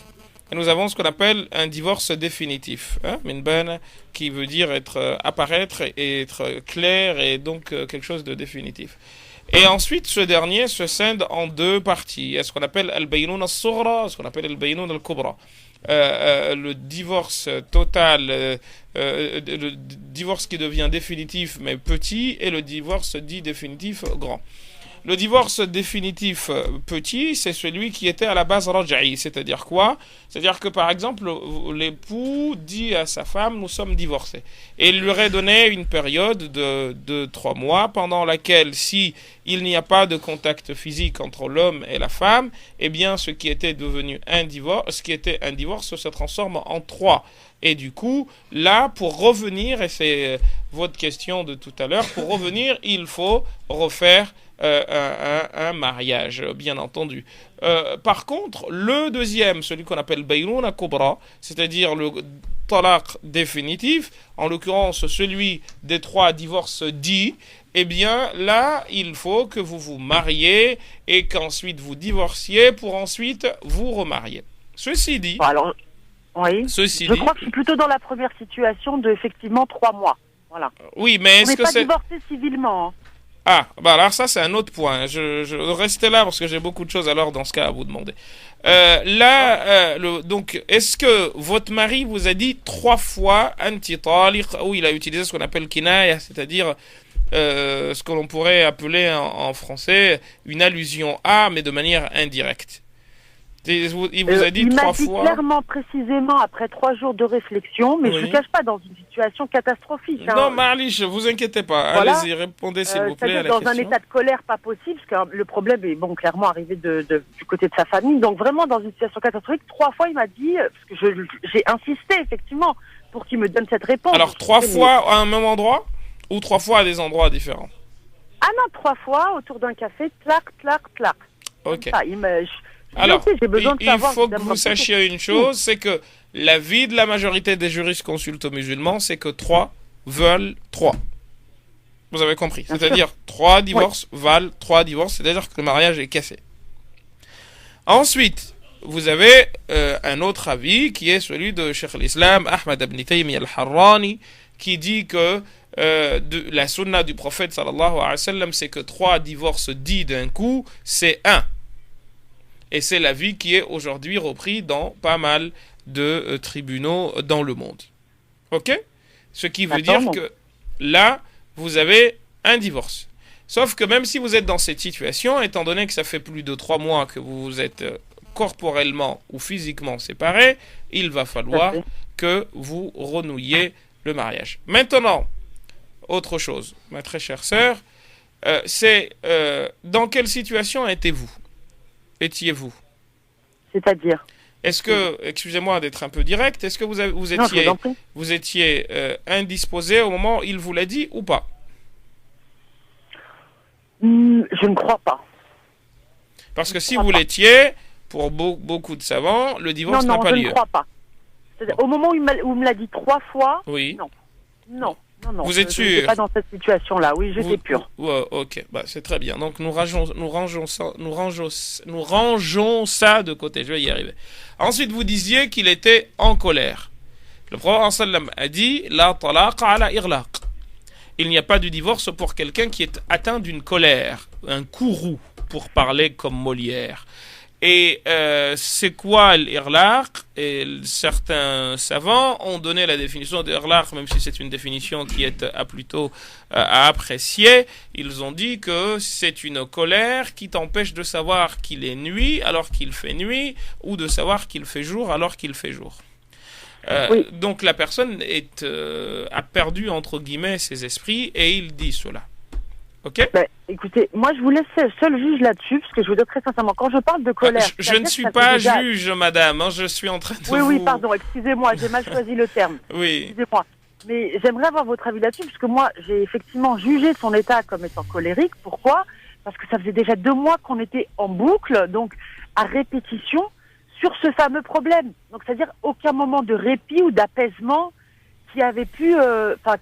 Speaker 3: Et nous avons ce qu'on appelle un divorce définitif. Min bana, qui veut dire apparaître et être clair et donc quelque chose de définitif. Et ensuite, ce dernier se scinde en 2 parties. Il y a ce qu'on appelle al-baynoun al-sughra, ce qu'on appelle al-baynoun al-kubra. Le divorce total, le divorce qui devient définitif mais petit, et le divorce dit définitif grand. Le divorce définitif petit, c'est celui qui était à la base raj'i, c'est-à-dire quoi? C'est-à-dire que par exemple, l'époux dit à sa femme, nous sommes divorcés. Et il lui aurait donné une période de 3 mois, pendant laquelle, si il n'y a pas de contact physique entre l'homme et la femme, eh bien, ce qui était un divorce se transforme en 3. Et du coup, là, pour revenir, et c'est votre question de tout à l'heure, pour revenir, il faut refaire un mariage, bien entendu. Par contre, le deuxième, celui qu'on appelle Baynouna Kubra, c'est-à-dire le talaq définitif, en l'occurrence celui des 3 divorces dits, eh bien là, il faut que vous vous mariez et qu'ensuite vous divorciez pour ensuite vous remarier. Ceci dit...
Speaker 8: Alors, oui, je crois que je suis plutôt dans la première situation de effectivement 3 mois. Voilà.
Speaker 3: Oui, mais est-ce que c'est...
Speaker 8: On n'est pas divorcé civilement.
Speaker 3: Alors ça c'est un autre point. Je restez là parce que j'ai beaucoup de choses alors dans ce cas à vous demander. Donc est-ce que votre mari vous a dit 3 fois anti taliq, où il a utilisé ce qu'on appelle kinaya, c'est-à-dire ce que l'on pourrait appeler en français une allusion à, mais de manière indirecte. Il vous a dit 3 fois.
Speaker 8: Il m'a dit clairement, précisément, après 3 jours de réflexion, mais je ne cache pas dans une situation catastrophique.
Speaker 3: Non, Marliche, vous inquiétez pas. Voilà. Allez-y, répondez s'il vous plaît à la question.
Speaker 8: Dans un état de colère pas possible, parce que le problème est clairement arrivé du côté de sa famille. Donc vraiment dans une situation catastrophique, 3 fois il m'a dit, parce que j'ai insisté effectivement pour qu'il me donne cette réponse.
Speaker 3: Alors 3 fois à un même endroit? Ou 3 fois à des endroits différents?
Speaker 8: Ah non, 3 fois autour d'un café, tlac, tlac, tlac.
Speaker 3: Ok.
Speaker 8: Ça,
Speaker 3: Alors,
Speaker 8: j'ai besoin de
Speaker 3: il
Speaker 8: savoir
Speaker 3: faut que vous sachiez une chose, c'est que l'avis de la majorité des jurisconsultes musulmans, c'est que 3 veulent 3. Vous avez compris. C'est-à-dire 3 divorces valent 3 divorces, c'est-à-dire que le mariage est cassé. Ensuite, vous avez un autre avis qui est celui de Cheikh al-Islam Ahmad ibn Taymiyyah al-Harrani, qui dit que la sunna du prophète sallallahu alayhi wa sallam, c'est que 3 divorces dits d'un coup, c'est 1. Et c'est l'avis qui est aujourd'hui repris dans pas mal de tribunaux dans le monde. Ok? Ce qui veut dire que là, vous avez un divorce. Sauf que même si vous êtes dans cette situation, étant donné que ça fait plus de 3 mois que vous êtes corporellement ou physiquement séparés, il va falloir que vous renouiez le mariage. Maintenant, autre chose, ma très chère sœur, c'est dans quelle situation étiez-vous?
Speaker 8: C'est-à-dire?
Speaker 3: Est-ce que, excusez-moi d'être un peu direct, est-ce que vous étiez indisposé au moment où il vous l'a dit ou pas?
Speaker 8: Je ne crois pas.
Speaker 3: Parce que si vous l'étiez, pour beaucoup de savants, le divorce n'a pas lieu.
Speaker 8: Non, je ne crois pas. Au moment où il me l'a dit 3 fois,
Speaker 3: oui.
Speaker 8: Non.
Speaker 3: Vous êtes sûr?
Speaker 8: Je n'étais pas dans cette situation-là, oui, j'étais pure.
Speaker 3: Ok, c'est très bien. Donc nous rangeons ça de côté, je vais y arriver. Ensuite, vous disiez qu'il était en colère. Le prophète sallam a dit « La talaqa ala irlaq ». Il n'y a pas de divorce pour quelqu'un qui est atteint d'une colère, un courroux, pour parler comme Molière. Et c'est quoi l'irlaq? Et certains savants ont donné la définition d'irlaq, même si c'est une définition qui est plutôt à apprécier. Ils ont dit que c'est une colère qui t'empêche de savoir qu'il est nuit alors qu'il fait nuit, ou de savoir qu'il fait jour alors qu'il fait jour. Donc la personne a perdu entre guillemets ses esprits, et il dit cela. Ok?
Speaker 8: Écoutez, moi je vous laisse seul juge là-dessus, parce que je vous dis très sincèrement, quand je parle de colère...
Speaker 3: je ne suis pas juge, madame, hein, je suis en train de
Speaker 8: Oui, pardon, excusez-moi, j'ai mal choisi le terme.
Speaker 3: Oui.
Speaker 8: Excusez-moi. Mais j'aimerais avoir votre avis là-dessus, parce que moi, j'ai effectivement jugé son état comme étant colérique. Pourquoi? Parce que ça faisait déjà 2 mois qu'on était en boucle, donc à répétition, sur ce fameux problème. Donc c'est-à-dire aucun moment de répit ou d'apaisement qui avait pu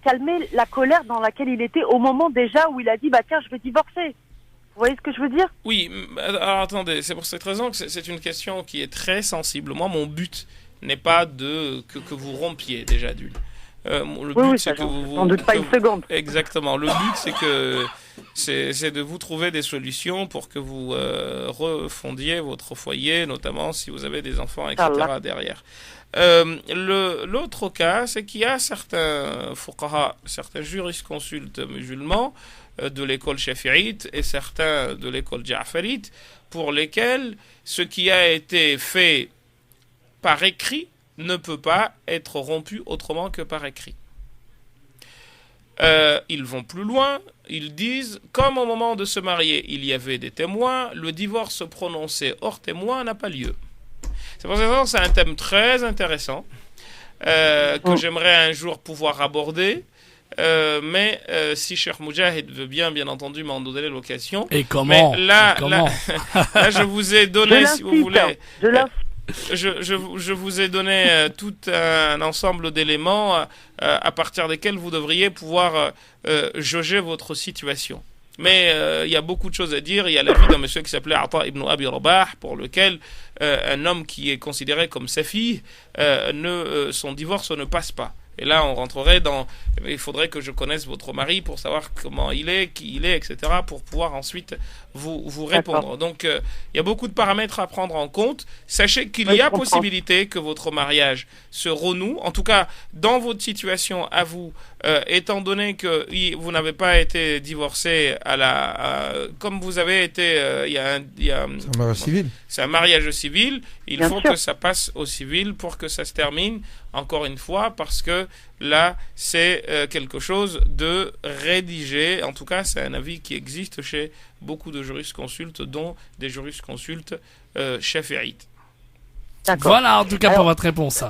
Speaker 8: calmer la colère dans laquelle il était au moment déjà où il a dit « tiens, je vais divorcer ». Vous voyez ce que je veux dire?
Speaker 3: Oui, alors attendez, c'est pour cette raison que c'est une question qui est très sensible. Moi, mon but n'est pas que vous rompiez déjà d'une. Le but, c'est que vous...
Speaker 8: N'en doute pas une seconde.
Speaker 3: Exactement. Le but, c'est de vous trouver des solutions pour que vous refondiez votre foyer, notamment si vous avez des enfants, etc. derrière. L'autre cas, c'est qu'il y a certains fuqaha, certains jurisconsultes musulmans de l'école shafi'ite et certains de l'école ja'farite, pour lesquels ce qui a été fait par écrit ne peut pas être rompu autrement que par écrit. Ils vont plus loin, ils disent, comme au moment de se marier, il y avait des témoins, le divorce prononcé hors témoin n'a pas lieu. C'est pour ça que c'est un thème très intéressant que j'aimerais un jour pouvoir aborder. Mais si Cheikh Moujahid veut bien entendu m'en donner l'occasion.
Speaker 4: Et comment?
Speaker 3: Mais là, je vous ai donné, si vous voulez. Je vous ai donné tout un ensemble d'éléments à partir desquels vous devriez pouvoir jauger votre situation. Mais il y a beaucoup de choses à dire. Il y a l'avis d'un monsieur qui s'appelait Ata ibn Abi Rabah, pour lequel un homme qui est considéré comme sa fille, son divorce ne passe pas. Et là, on rentrerait dans... Il faudrait que je connaisse votre mari pour savoir comment il est, qui il est, etc., pour pouvoir ensuite vous répondre. Donc, il y a beaucoup de paramètres à prendre en compte. Sachez qu'il y a possibilité que votre mariage se renoue. En tout cas, dans votre situation à vous, étant donné que vous n'avez pas été divorcé comme vous avez été... c'est un mariage civil. C'est un mariage civil. Il faut que ça passe au civil pour que ça se termine, encore une fois, parce que là, c'est quelque chose de rédigé. En tout cas, c'est un avis qui existe chez beaucoup de jurisconsultes, dont des jurisconsultes shafi'ites.
Speaker 4: Voilà, en tout cas, pour votre réponse.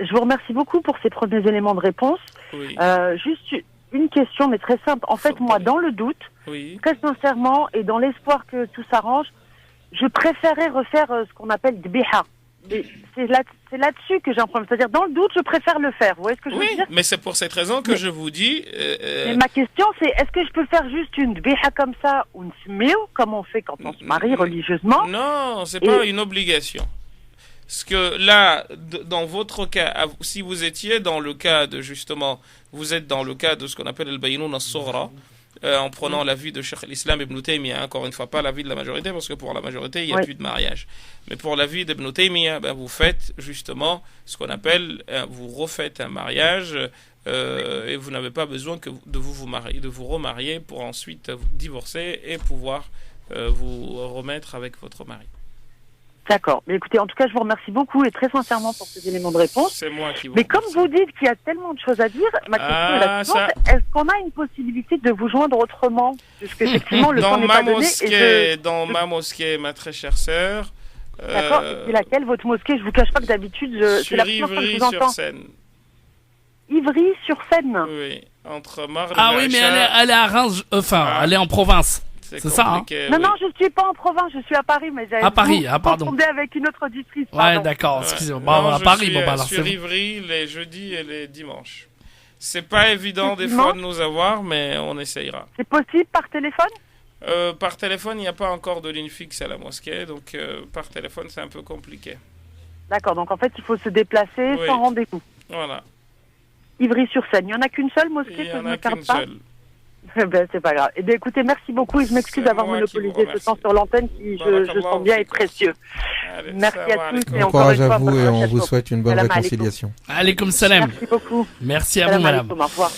Speaker 8: Je vous remercie beaucoup pour ces premiers éléments de réponse.
Speaker 3: Oui.
Speaker 8: Juste une question, mais très simple. En fait, moi, dans le doute, très sincèrement, et dans l'espoir que tout s'arrange, je préférerais refaire ce qu'on appelle dbiha. C'est là-dessus que j'ai un problème. C'est-à-dire, dans le doute, je préfère le faire. Vous voyez ce que je veux dire?
Speaker 3: Mais c'est pour cette raison que je vous dis...
Speaker 8: Mais ma question, c'est, est-ce que je peux faire juste une dbiha comme ça, ou une smil, comme on fait quand on se marie religieusement?
Speaker 3: Non, c'est pas une obligation. Parce que là, dans votre cas, si vous étiez dans le cas de, justement, vous êtes dans le cas de ce qu'on appelle le baynoun as-sughra, en prenant l'avis de Cheikh l'Islam Ibn Taymiyyah, encore une fois, pas l'avis de la majorité, parce que pour la majorité, il n'y a plus de mariage. Mais pour l'avis d'Ibn Taymiyyah, vous faites justement ce qu'on appelle, vous refaites un mariage, et vous n'avez pas besoin de vous remarier pour ensuite vous divorcer et pouvoir vous remettre avec votre mari.
Speaker 8: D'accord. Mais écoutez, en tout cas, je vous remercie beaucoup et très sincèrement pour ces éléments de réponse.
Speaker 3: C'est moi qui vous
Speaker 8: Mais comme vous dites qu'il y a tellement de choses à dire, ma question est la suivante. Est-ce qu'on a une possibilité de vous joindre autrement? Puisque effectivement, le temps n'est pas donné.
Speaker 3: Dans ma mosquée, ma très chère sœur.
Speaker 8: D'accord. Et c'est laquelle, votre mosquée? Je vous cache pas que d'habitude, c'est la première fois que je vous entends.
Speaker 3: Ivry-sur-Seine.
Speaker 8: Ivry-sur-Seine.
Speaker 3: Oui, entre Marne
Speaker 4: Ah oui, mais elle est à Reims, elle est en province. C'est ça, hein?
Speaker 8: Non, je suis pas en province, je suis à Paris, mais j'avais...
Speaker 4: À Paris, pardon.
Speaker 8: Je avec une autre auditrice,
Speaker 4: Ouais, d'accord, excusez-moi. À Paris, alors c'est
Speaker 3: sur Ivry, les jeudis et les dimanches. C'est pas évident des fois de nous avoir, mais on essayera.
Speaker 8: C'est possible par téléphone?
Speaker 3: Par téléphone, il n'y a pas encore de ligne fixe à la mosquée, donc par téléphone, c'est un peu compliqué.
Speaker 8: D'accord, donc en fait, il faut se déplacer sans rendez-vous.
Speaker 3: Voilà.
Speaker 8: Ivry-sur-Seine, il n'y en a qu'une seule mosquée?
Speaker 3: Il n'y en a qu'une seule.
Speaker 8: C'est pas grave. Écoutez, merci beaucoup et je m'excuse d'avoir monopolisé ce temps sur l'antenne qui, je sens bien, est précieux.
Speaker 3: Allez,
Speaker 8: merci à tous et
Speaker 5: bon
Speaker 8: encore une
Speaker 5: courage
Speaker 8: fois,
Speaker 5: à vous et on vous souhaite une bonne réconciliation.
Speaker 4: Alaikum salam.
Speaker 8: Merci beaucoup.
Speaker 4: Merci à vous, madame.
Speaker 8: Au revoir.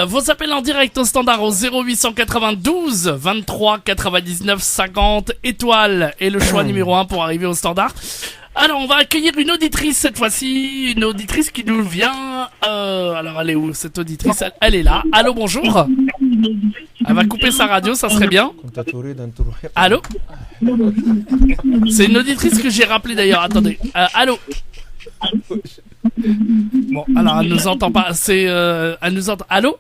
Speaker 4: Vos appels en direct au standard au 0892 23 99 50 étoiles et le choix numéro 1 pour arriver au standard. Alors, on va accueillir une auditrice cette fois-ci, une auditrice qui nous vient... alors, elle est où cette auditrice? Elle est là. Allô, bonjour. Elle va couper sa radio, ça serait bien. Allô? C'est une auditrice que j'ai rappelée d'ailleurs, attendez. Allô? Bon, alors, elle nous entend pas. Elle nous entend... Allô?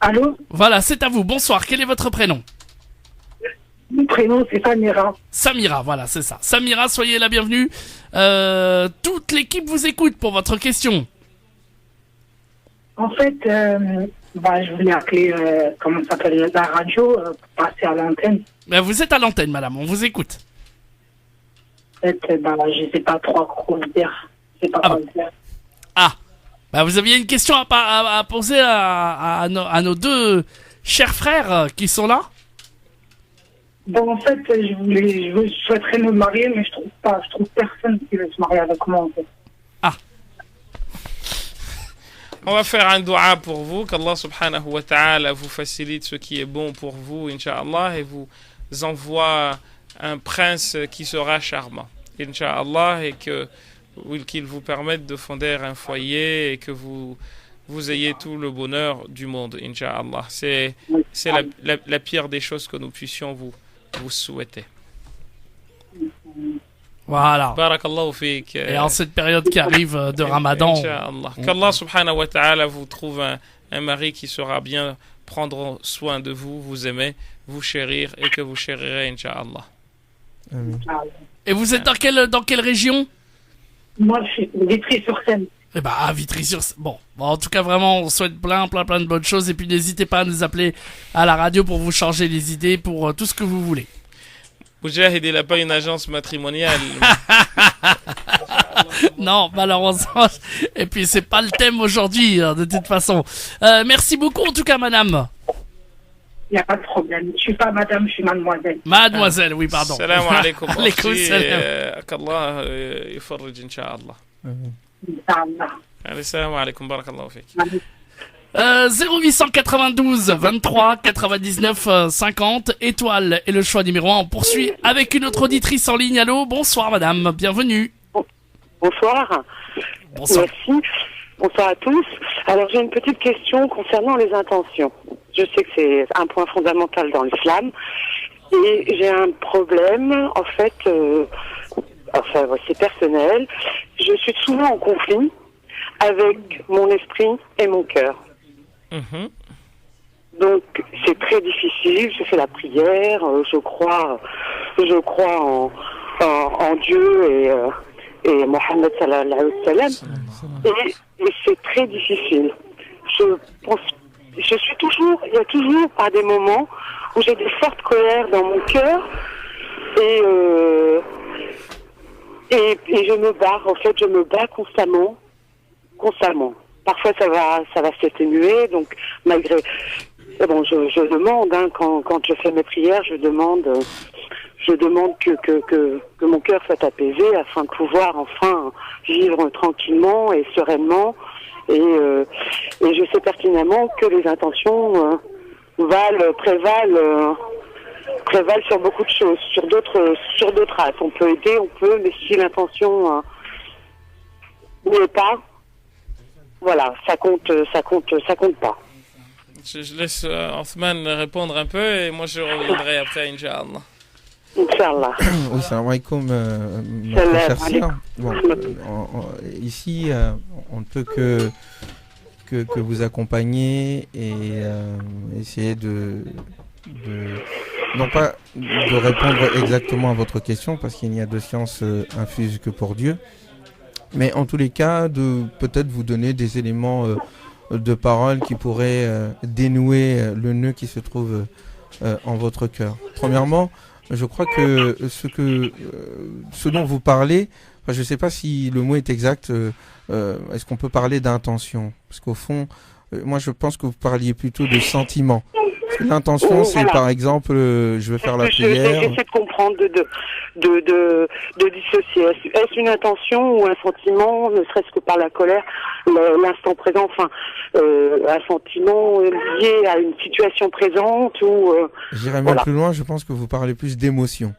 Speaker 9: Allô?
Speaker 4: Voilà, c'est à vous. Bonsoir, quel est votre prénom?
Speaker 9: Mon prénom, c'est Samira.
Speaker 4: Samira, voilà, c'est ça. Samira, soyez la bienvenue. Toute l'équipe vous écoute pour votre question.
Speaker 9: En fait, je voulais appeler, comment ça s'appelle, la radio, pour passer à l'antenne.
Speaker 4: Vous êtes à l'antenne, madame, on vous écoute.
Speaker 9: En fait, je sais pas trop quoi dire. Je sais pas quoi dire.
Speaker 4: Vous aviez une question à poser à nos deux chers frères qui sont là?
Speaker 9: En fait, je souhaiterais me marier, mais je trouve personne qui veut se marier avec moi, en fait.
Speaker 3: On va faire un dua pour vous, qu'Allah subhanahu wa ta'ala vous facilite ce qui est bon pour vous, Inch'Allah, et vous envoie un prince qui sera charmant, Inch'Allah, et qu'il vous permette de fonder un foyer et que vous ayez tout le bonheur du monde, Inch'Allah. C'est la pire des choses que nous puissions vous souhaiter.
Speaker 4: Voilà.
Speaker 3: Barakallahu fik.
Speaker 4: Et en cette période qui arrive de Ramadan,
Speaker 3: qu'Allah subhanahu wa ta'ala vous trouve un mari qui saura bien prendre soin de vous, vous aimer, vous chérir et que vous chérirez, Inch'Allah.
Speaker 4: Et vous êtes dans quelle région?
Speaker 9: Moi, je suis Vitry-sur-Seine.
Speaker 4: Vitry-sur-Seine. Bon, en tout cas, vraiment, on souhaite plein de bonnes choses. Et puis, n'hésitez pas à nous appeler à la radio pour vous changer les idées, pour tout ce que vous voulez.
Speaker 3: Moujahid, il n'a pas une agence matrimoniale.
Speaker 4: Non, malheureusement. Et puis, c'est pas le thème aujourd'hui, de toute façon. Merci beaucoup, en tout cas, madame.
Speaker 9: Il n'y a pas de problème. Je suis pas madame, je suis mademoiselle.
Speaker 4: Mademoiselle, oui, pardon.
Speaker 3: Salam alaikum.
Speaker 4: Alaikum salam.
Speaker 3: Qu'Allah يفرج إن شاء الله. Salam alaikum, barakallahu fik.
Speaker 4: 0892 23 99 50 étoiles et le choix numéro 1. On poursuit avec une autre auditrice en ligne. Allô, bonsoir madame, bienvenue.
Speaker 10: Bonsoir.
Speaker 4: Bonsoir.
Speaker 10: Merci. Bonsoir à tous. Alors j'ai une petite question concernant les intentions. Je sais que c'est un point fondamental dans l'islam et j'ai un problème en fait, c'est personnel. Je suis souvent en conflit avec mon esprit et mon cœur. Donc c'est très difficile. Je fais la prière, je crois en Dieu et Mohammed sallallahu alayhi wa sallam. Et c'est très difficile. Il y a toujours par des moments où j'ai des fortes colères dans mon cœur et je me bats. En fait, je me bats constamment. Parfois, ça va s'atténuer. Donc, malgré, je demande quand je fais mes prières, je demande que mon cœur soit apaisé afin de pouvoir enfin vivre tranquillement et sereinement. Et je sais pertinemment que les intentions prévalent sur beaucoup de choses, sur d'autres races. On peut aider, mais si l'intention n'y est pas, voilà, ça compte pas.
Speaker 3: Je laisse Othman répondre un peu et moi je reviendrai après, Inch'Allah.
Speaker 10: Inch'Allah.
Speaker 5: Oui, salam alaikum, ici, on ne peut que vous accompagner et essayer non pas de répondre exactement à votre question, parce qu'il n'y a de science infuse que pour Dieu, mais en tous les cas, de peut-être vous donner des éléments de parole qui pourraient dénouer le nœud qui se trouve en votre cœur. Premièrement, je crois que ce dont vous parlez, je ne sais pas si le mot est exact, est-ce qu'on peut parler d'intention? Parce qu'au fond, moi je pense que vous parliez plutôt de sentiment. L'intention, c'est par exemple, je vais faire la prière.
Speaker 10: J'essaie de comprendre, de dissocier. Est-ce une intention ou un sentiment, ne serait-ce que par la colère, l'instant présent, enfin, un sentiment lié à une situation présente ou.
Speaker 5: J'irai même plus loin. Je pense que vous parlez plus d'émotion.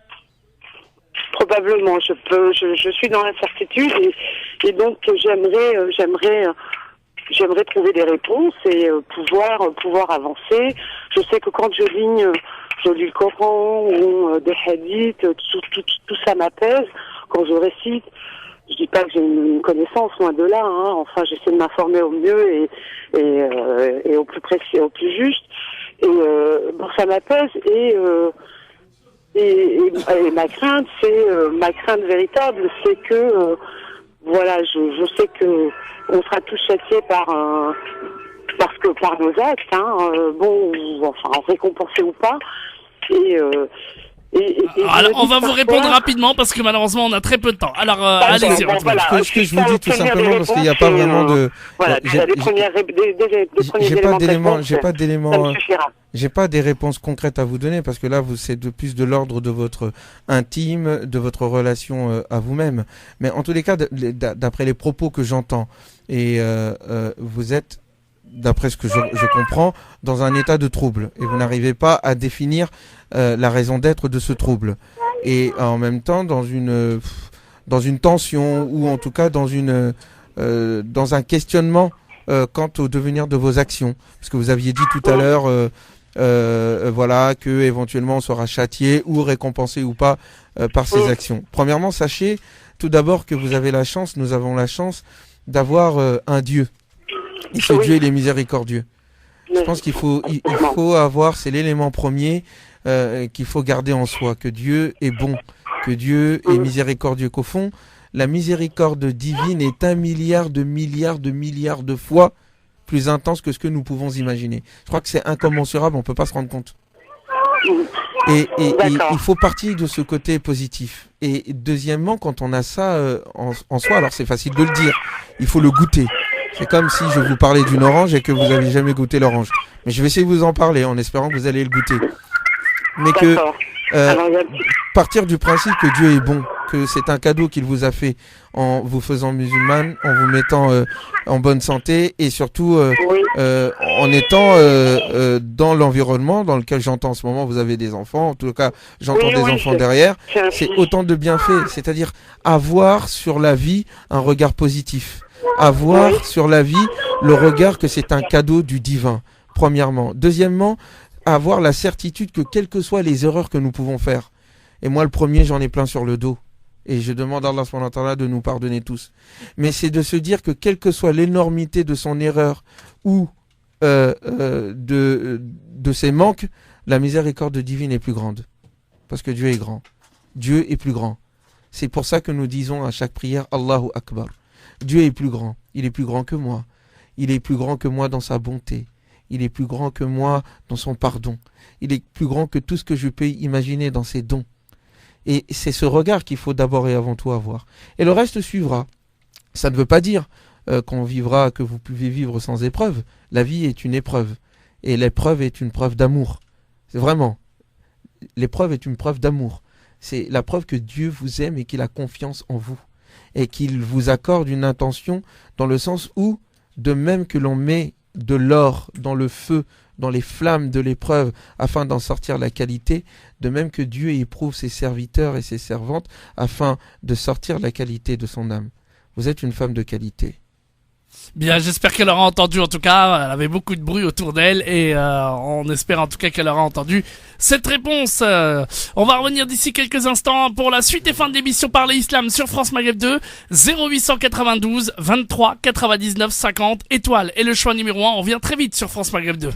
Speaker 10: Probablement. Je suis dans l'incertitude et donc j'aimerais trouver des réponses et pouvoir avancer. Je sais que quand je lis le Coran ou des hadiths, tout ça m'apaise. Quand je récite, je dis pas que j'ai une connaissance, loin de là. Enfin, j'essaie de m'informer au mieux et au plus précis, au plus juste. Et ça m'apaise et ma crainte, ma crainte véritable, c'est que voilà, je sais que on sera tous châtiés par nos actes, récompensés ou pas.
Speaker 4: Alors, on va vous répondre rapidement parce que malheureusement on a très peu de temps. Alors, allez-y.
Speaker 5: Ce que je vous dis tout simplement, parce qu'il n'y a pas vraiment de.
Speaker 10: Voilà,
Speaker 5: j'ai pas des réponses concrètes à vous donner, parce que là, c'est de plus de l'ordre de votre intime, de votre relation à vous-même. Mais en tous les cas, d'après les propos que j'entends, et vous êtes, d'après ce que je comprends, dans un état de trouble, et vous n'arrivez pas à définir la raison d'être de ce trouble, et en même temps dans une tension, ou en tout cas dans un questionnement quant au devenir de vos actions, parce que vous aviez dit tout à l'heure que éventuellement on sera châtié ou récompensé ou pas par ces actions. Premièrement, sachez tout d'abord que nous avons la chance d'avoir un Dieu. Et ce Dieu, il est miséricordieux. Je pense qu'il faut avoir, c'est l'élément premier qu'il faut garder en soi, que Dieu est bon, que Dieu est miséricordieux, qu'au fond, la miséricorde divine est 1 milliard de fois plus intense que ce que nous pouvons imaginer. Je crois que c'est incommensurable, on ne peut pas se rendre compte. Et il faut partir de ce côté positif. Et deuxièmement, quand on a ça en soi, alors c'est facile de le dire, il faut le goûter. C'est comme si je vous parlais d'une orange et que vous n'avez jamais goûté l'orange. Mais je vais essayer de vous en parler en espérant que vous allez le goûter. Mais que partir du principe que Dieu est bon, que c'est un cadeau qu'il vous a fait en vous faisant musulmane, en vous mettant en bonne santé et surtout en étant dans l'environnement dans lequel j'entends en ce moment, vous avez des enfants, en tout cas j'entends des enfants derrière, c'est autant de bienfaits, c'est-à-dire avoir sur la vie un regard positif, avoir sur la vie le regard que c'est un cadeau du divin, premièrement. Deuxièmement, avoir la certitude que quelles que soient les erreurs que nous pouvons faire, et moi le premier j'en ai plein sur le dos, et je demande à Allah subhanahu wa ta'ala de nous pardonner tous, mais c'est de se dire que quelle que soit l'énormité de son erreur ou de ses manques, la miséricorde divine est plus grande. Parce que Dieu est grand. Dieu est plus grand. C'est pour ça que nous disons à chaque prière Allahu Akbar. Dieu est plus grand. Il est plus grand que moi. Il est plus grand que moi dans sa bonté. Il est plus grand que moi dans son pardon. Il est plus grand que tout ce que je peux imaginer dans ses dons. Et c'est ce regard qu'il faut d'abord et avant tout avoir. Et le reste suivra. Ça ne veut pas dire qu'on vivra, que vous pouvez vivre sans épreuve. La vie est une épreuve. Et l'épreuve est une preuve d'amour. C'est vraiment. L'épreuve est une preuve d'amour. C'est la preuve que Dieu vous aime et qu'il a confiance en vous. Et qu'il vous accorde une intention dans le sens où, de même que l'on met de l'or dans le feu, dans les flammes de l'épreuve, afin d'en sortir la qualité, de même que Dieu éprouve ses serviteurs et ses servantes, afin de sortir la qualité de son âme. Vous êtes une femme de qualité.
Speaker 4: Bien, j'espère qu'elle aura entendu, en tout cas, elle avait beaucoup de bruit autour d'elle et on espère en tout cas qu'elle aura entendu cette réponse. On va revenir d'ici quelques instants pour la suite et fin de l'émission Parler Islam sur France Maghreb 2, 0892 23 99 50, étoile et le choix numéro 1, on revient très vite sur France Maghreb 2.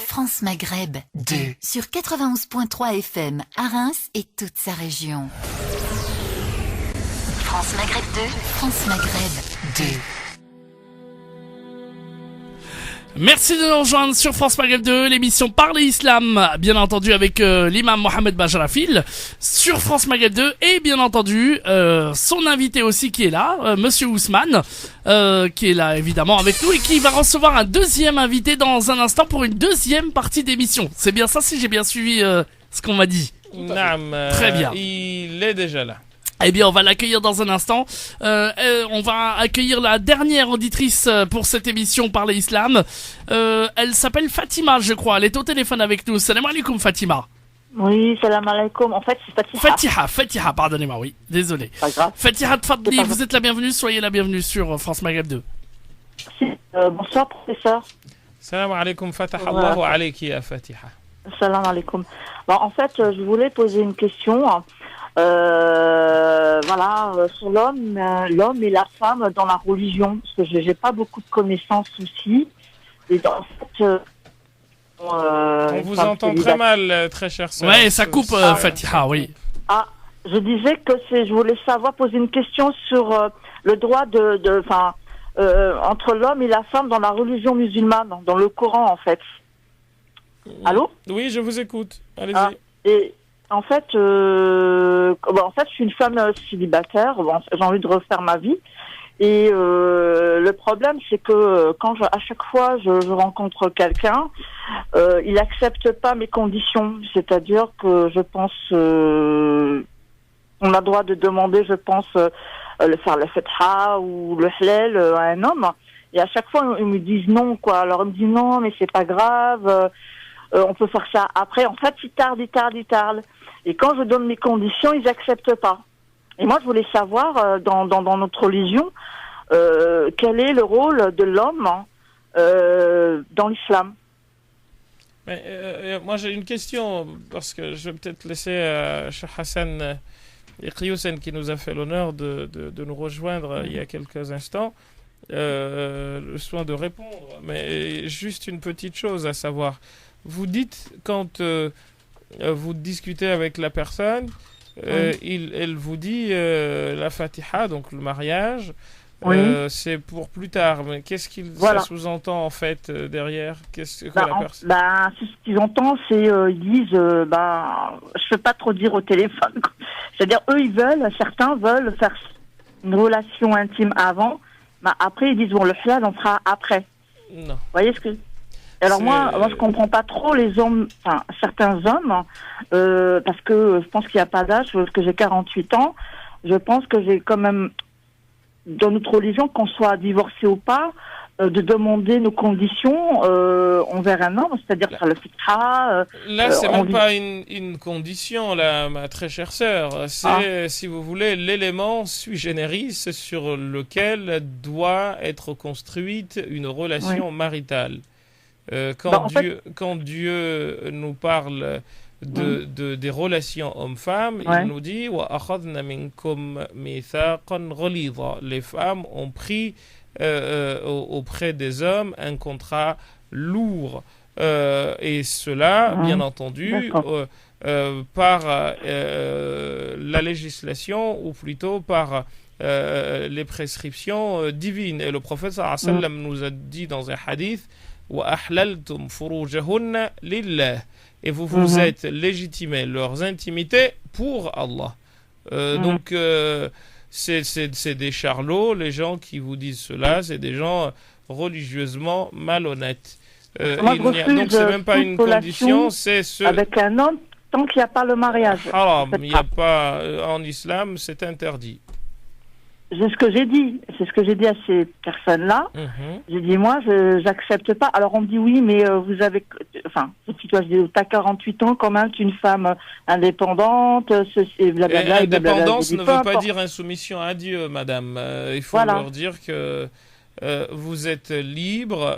Speaker 11: France Maghreb 2 sur 91.3 FM à Reims et toute sa région. France Maghreb 2, France Maghreb 2.
Speaker 4: Merci de nous rejoindre sur France Maghreb 2, l'émission Parler Islam, bien entendu avec l'imam Mohamed Bajrafil sur France Maghreb 2 et bien entendu son invité aussi qui est là, Monsieur Ousmane, qui est là évidemment avec nous et qui va recevoir un deuxième invité dans un instant pour une deuxième partie d'émission. C'est bien ça si j'ai bien suivi ce qu'on m'a dit. Très bien.
Speaker 3: Il est déjà là.
Speaker 4: Eh bien, on va l'accueillir dans un instant. On va accueillir la dernière auditrice pour cette émission Parler Islam. Elle s'appelle Fatima, je crois. Elle est au téléphone avec nous. Salam alaikum, Fatima.
Speaker 12: Oui, salam alaikum. En fait, c'est Fatiha.
Speaker 4: Fatiha, pardonnez-moi, oui. Désolé.
Speaker 12: Pas grave.
Speaker 4: Fatiha Tfadli, vous êtes la bienvenue. Soyez la bienvenue sur France Maghreb 2.
Speaker 12: Bonsoir, professeur.
Speaker 3: Salam alaikum, Fatah Allahu alayki ya Fatiha.
Speaker 12: Salam alaikum. Bon, en fait, je voulais poser une question. Sur l'homme et la femme dans la religion, parce que j'ai pas beaucoup de connaissances aussi. Et en fait,
Speaker 3: on vous entend très mal, très cher sœur.
Speaker 4: Ouais, ça coupe, Fatiha, oui.
Speaker 12: Ah, je disais que je voulais poser une question sur le droit entre l'homme et la femme dans la religion musulmane, dans le Coran, en fait. Allô?
Speaker 3: Oui, je vous écoute. Allez-y.
Speaker 12: Ah, et en fait, je suis une femme célibataire. Bon, j'ai envie de refaire ma vie. Et le problème, c'est que à chaque fois je rencontre quelqu'un, il accepte pas mes conditions. C'est-à-dire que je pense, on a le droit de demander, je pense, faire le fetha ou le halal à un homme. Et à chaque fois, ils me disent non, quoi. Alors ils me disent non, mais c'est pas grave. On peut faire ça après. En fait, ils tardent. Et quand je donne mes conditions, ils acceptent pas. Et moi, je voulais savoir, dans notre religion, quel est le rôle de l'homme dans l'islam.
Speaker 3: Moi, j'ai une question, parce que je vais peut-être laisser Cheikh Hassan Iqiyoussen, qui nous a fait l'honneur de nous rejoindre il y a quelques instants, le soin de répondre. Mais juste une petite chose à savoir. Vous dites, quand vous discutez avec la personne, elle vous dit la Fatiha, donc le mariage, c'est pour plus tard. Mais qu'est-ce ça sous-entend en fait derrière? Ce
Speaker 12: qu'ils entendent, c'est ils disent, je peux pas trop dire au téléphone. C'est-à-dire, certains veulent faire une relation intime avant, mais après ils disent bon, le halal on fera après.
Speaker 3: Non.
Speaker 12: Vous voyez ce que? Alors moi, je comprends pas trop les hommes, certains hommes, parce que je pense qu'il n'y a pas d'âge, parce que j'ai 48 ans, je pense que j'ai quand même, dans notre religion, qu'on soit divorcé ou pas, de demander nos conditions envers un homme, c'est-à-dire faire le fitra.
Speaker 3: Là, c'est même pas une condition, là, ma très chère sœur. C'est, si vous voulez, l'élément sui generis sur lequel doit être construite une relation maritale. Quand Dieu nous parle des relations hommes-femmes, il nous dit وَأَخَذْنَا مِنْكُمْ مِيثَاقًا غَلِيظًا. Les femmes ont pris auprès des hommes un contrat lourd. Et cela, bien entendu, par la législation, ou plutôt par les prescriptions divines. Et le prophète sallallahu alayhi wa sallam nous a dit dans un hadith وَأَحْلَلْتُمْ فُرُوجَهُنَّ لِلَّهِ. Et vous êtes légitimés leurs intimités pour Allah. Donc, c'est des charlots, les gens qui vous disent cela, c'est des gens religieusement malhonnêtes. Donc, c'est même pas une condition, c'est
Speaker 12: avec un homme tant qu'il n'y a pas le mariage.
Speaker 3: Haram, il n'y a pas, en islam, c'est interdit.
Speaker 12: C'est ce que j'ai dit. C'est ce que j'ai dit à ces personnes-là. J'ai dit, moi, j'accepte pas. Alors, on me dit, oui, mais vous avez... Enfin, toi, je dis, t'as 48 ans, quand même, tu es une femme indépendante, blablabla.
Speaker 3: Indépendance ne veut pas dire insoumission à Dieu, madame. Il faut leur dire que vous êtes libre,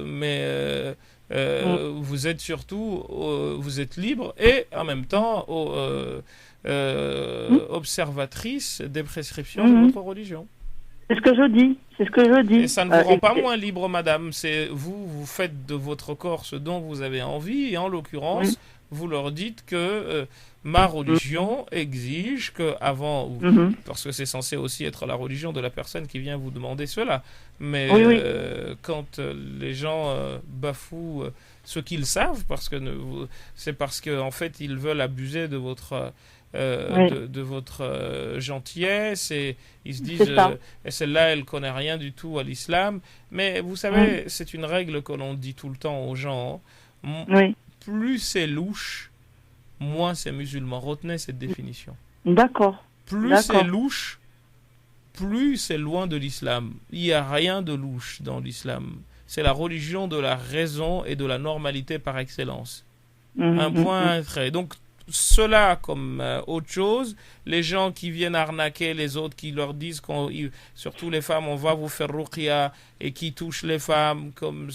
Speaker 3: mais vous êtes surtout... vous êtes libre et, en même temps... observatrice des prescriptions de votre religion.
Speaker 12: C'est ce que je dis.
Speaker 3: Et ça ne vous rend pas moins libre, madame. C'est vous faites de votre corps ce dont vous avez envie, et en l'occurrence, vous leur dites que ma religion exige que avant, parce que c'est censé aussi être la religion de la personne qui vient vous demander cela, mais quand les gens bafouent ce qu'ils savent, parce que c'est parce que en fait ils veulent abuser de votre de votre gentillesse, et ils se disent et celle-là elle connaît rien du tout à l'islam, mais vous savez c'est une règle que l'on dit tout le temps aux gens, plus c'est louche, moins c'est musulman. Retenez cette définition.
Speaker 12: D'accord.
Speaker 3: Plus c'est louche, plus c'est loin de l'islam. Il n'y a rien de louche dans l'islam. C'est la religion de la raison et de la normalité par excellence. Un point, un trait. Donc, cela comme autre chose, les gens qui viennent arnaquer les autres, qui leur disent, surtout les femmes, on va vous faire ruqya, et qui touchent les femmes, comme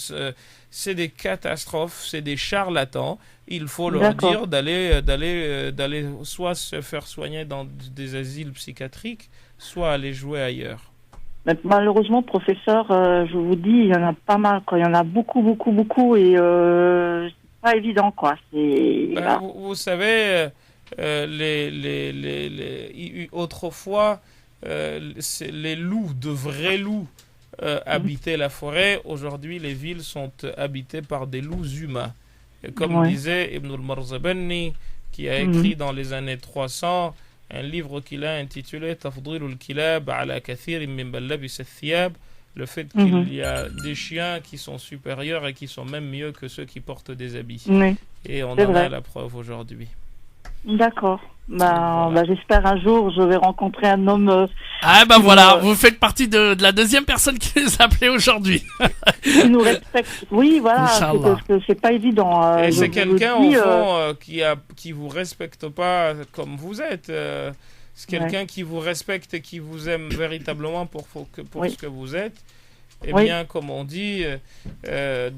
Speaker 3: c'est des catastrophes, c'est des charlatans. Il faut leur dire d'aller soit se faire soigner dans des asiles psychiatriques, soit aller jouer ailleurs.
Speaker 12: Mais malheureusement, professeur, je vous dis, il y en a pas mal, quoi. Il y en a beaucoup, et c'est pas évident, quoi.
Speaker 3: Vous savez, autrefois, les loups, de vrais loups, habitaient la forêt. Aujourd'hui, les villes sont habitées par des loups humains. Et comme disait Ibn al-Marzabani, qui a écrit dans les années 300 un livre qu'il a intitulé Tafdil al-Kilab ala kathir min ballabis al-thiyab, le fait qu'il y a des chiens qui sont supérieurs et qui sont même mieux que ceux qui portent des habits. Et on en a la preuve aujourd'hui.
Speaker 12: D'accord. J'espère un jour je vais rencontrer un homme.
Speaker 4: Voilà, vous faites partie de la deuxième personne qui les a appelés aujourd'hui.
Speaker 12: Qui nous respecte. Oui, voilà, parce que c'est pas évident.
Speaker 3: Et c'est quelqu'un au fond qui vous respecte pas comme vous êtes. C'est quelqu'un qui vous respecte et qui vous aime véritablement pour ce que vous êtes. Et bien, comme on dit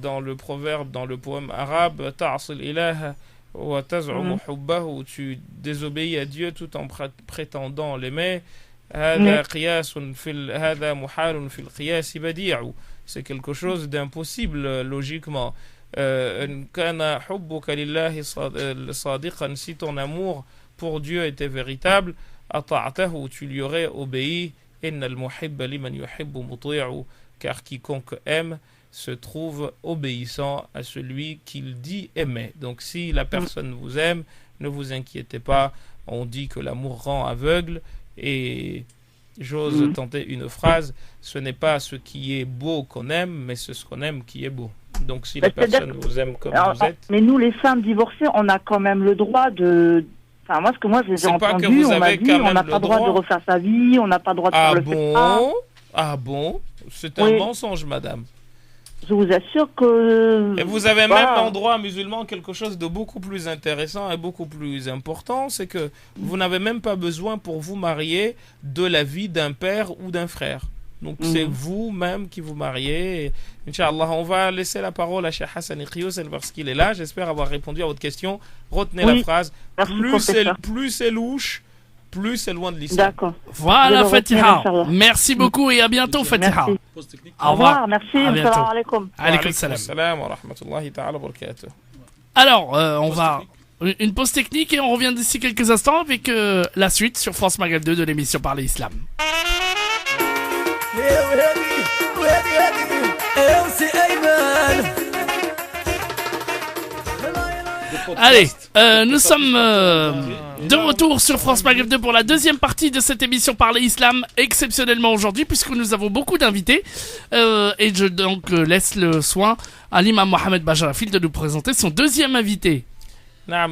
Speaker 3: dans le proverbe, dans le poème arabe, ta'asil ilaha wa taz'umu hubbahu, tu désobéis à Dieu tout en prétendant l'aimer. هذا قياس هذا محال في القياس بديع. C'est quelque chose d'impossible logiquement. كان حبك لله صادقا, si ton amour pour Dieu était véritable, أطعته, tu lui aurais obéi. إن المحب لمن يحب مطيع, car quiconque aime se trouve obéissant à celui qu'il dit aimer. Donc si la personne vous aime, ne vous inquiétez pas. On dit que l'amour rend aveugle, et j'ose tenter une phrase, ce n'est pas ce qui est beau qu'on aime, mais c'est ce qu'on aime qui est beau. Donc si la personne vous aime comme vous êtes...
Speaker 12: Mais nous, les femmes divorcées, on a quand même le droit de... Enfin, moi, ce que moi, je les ai entendus, on m'a dit, on n'a pas le droit de refaire sa vie, on n'a pas le droit de faire le fait.
Speaker 3: Ah bon? C'est un mensonge, madame.
Speaker 12: Je vous assure que...
Speaker 3: Et vous avez même en droit musulman quelque chose de beaucoup plus intéressant et beaucoup plus important, c'est que vous n'avez même pas besoin pour vous marier de l'avis d'un père ou d'un frère. Donc c'est vous-même qui vous mariez. Et, Inch'Allah, on va laisser la parole à Cheikh Hassan Iqiyoussen parce qu'il est là. J'espère avoir répondu à votre question. Retenez la phrase. Plus c'est louche, plus c'est loin de l'islam.
Speaker 12: D'accord.
Speaker 4: Voilà, Fatiha. Merci beaucoup et à bientôt, Fatiha.
Speaker 12: Au revoir, merci. Assalamu alaikum.
Speaker 4: Alaykoum salam.
Speaker 3: Salam wa rahmatullahi ta'ala wa barakatuh.
Speaker 4: Alors, on va une pause technique et on revient d'ici quelques instants avec la suite sur France Maghreb 2 de l'émission Parler Islam. Allez, nous sommes de retour sur France Maghreb 2 pour la deuxième partie de cette émission Parler Islam, exceptionnellement aujourd'hui puisque nous avons beaucoup d'invités et je donc laisse le soin à l'imam Mohamed Bajarafil de nous présenter son deuxième invité.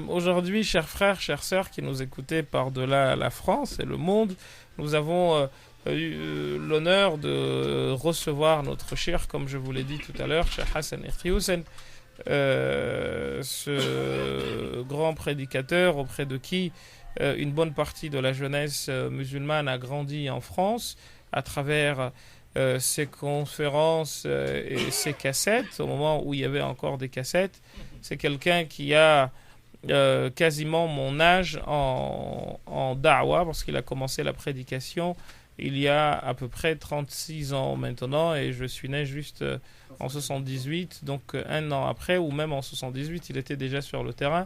Speaker 3: Aujourd'hui, chers frères, chères sœurs qui nous écoutez par-delà la France et le monde, nous avons eu l'honneur de recevoir notre cher, comme je vous l'ai dit tout à l'heure, Cheikh Hassan Iqiyoussen, ce grand prédicateur auprès de qui une bonne partie de la jeunesse musulmane a grandi en France à travers ses conférences et ses cassettes, au moment où il y avait encore des cassettes. C'est quelqu'un qui a quasiment mon âge en da'wah, parce qu'il a commencé la prédication il y a à peu près 36 ans maintenant, et je suis né juste en 78, donc un an après, ou même en 78, il était déjà sur le terrain.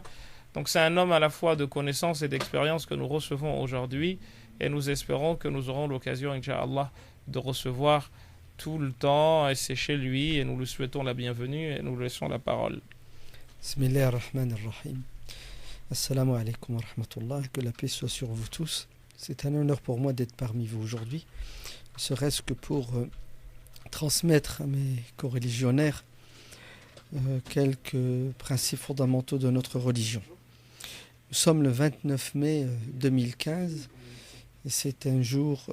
Speaker 3: Donc c'est un homme à la fois de connaissances et d'expérience que nous recevons aujourd'hui, et nous espérons que nous aurons l'occasion, Inch'Allah, de recevoir tout le temps, et c'est chez lui, et nous lui souhaitons la bienvenue, et nous lui laissons la parole.
Speaker 13: Bismillah ar-Rahman ar-Rahim. Assalamu alaikum wa rahmatullah, que la paix soit sur vous tous. C'est un honneur pour moi d'être parmi vous aujourd'hui, ne serait-ce que pour transmettre à mes coreligionnaires quelques principes fondamentaux de notre religion. Nous sommes le 29 mai 2015 et c'est un jour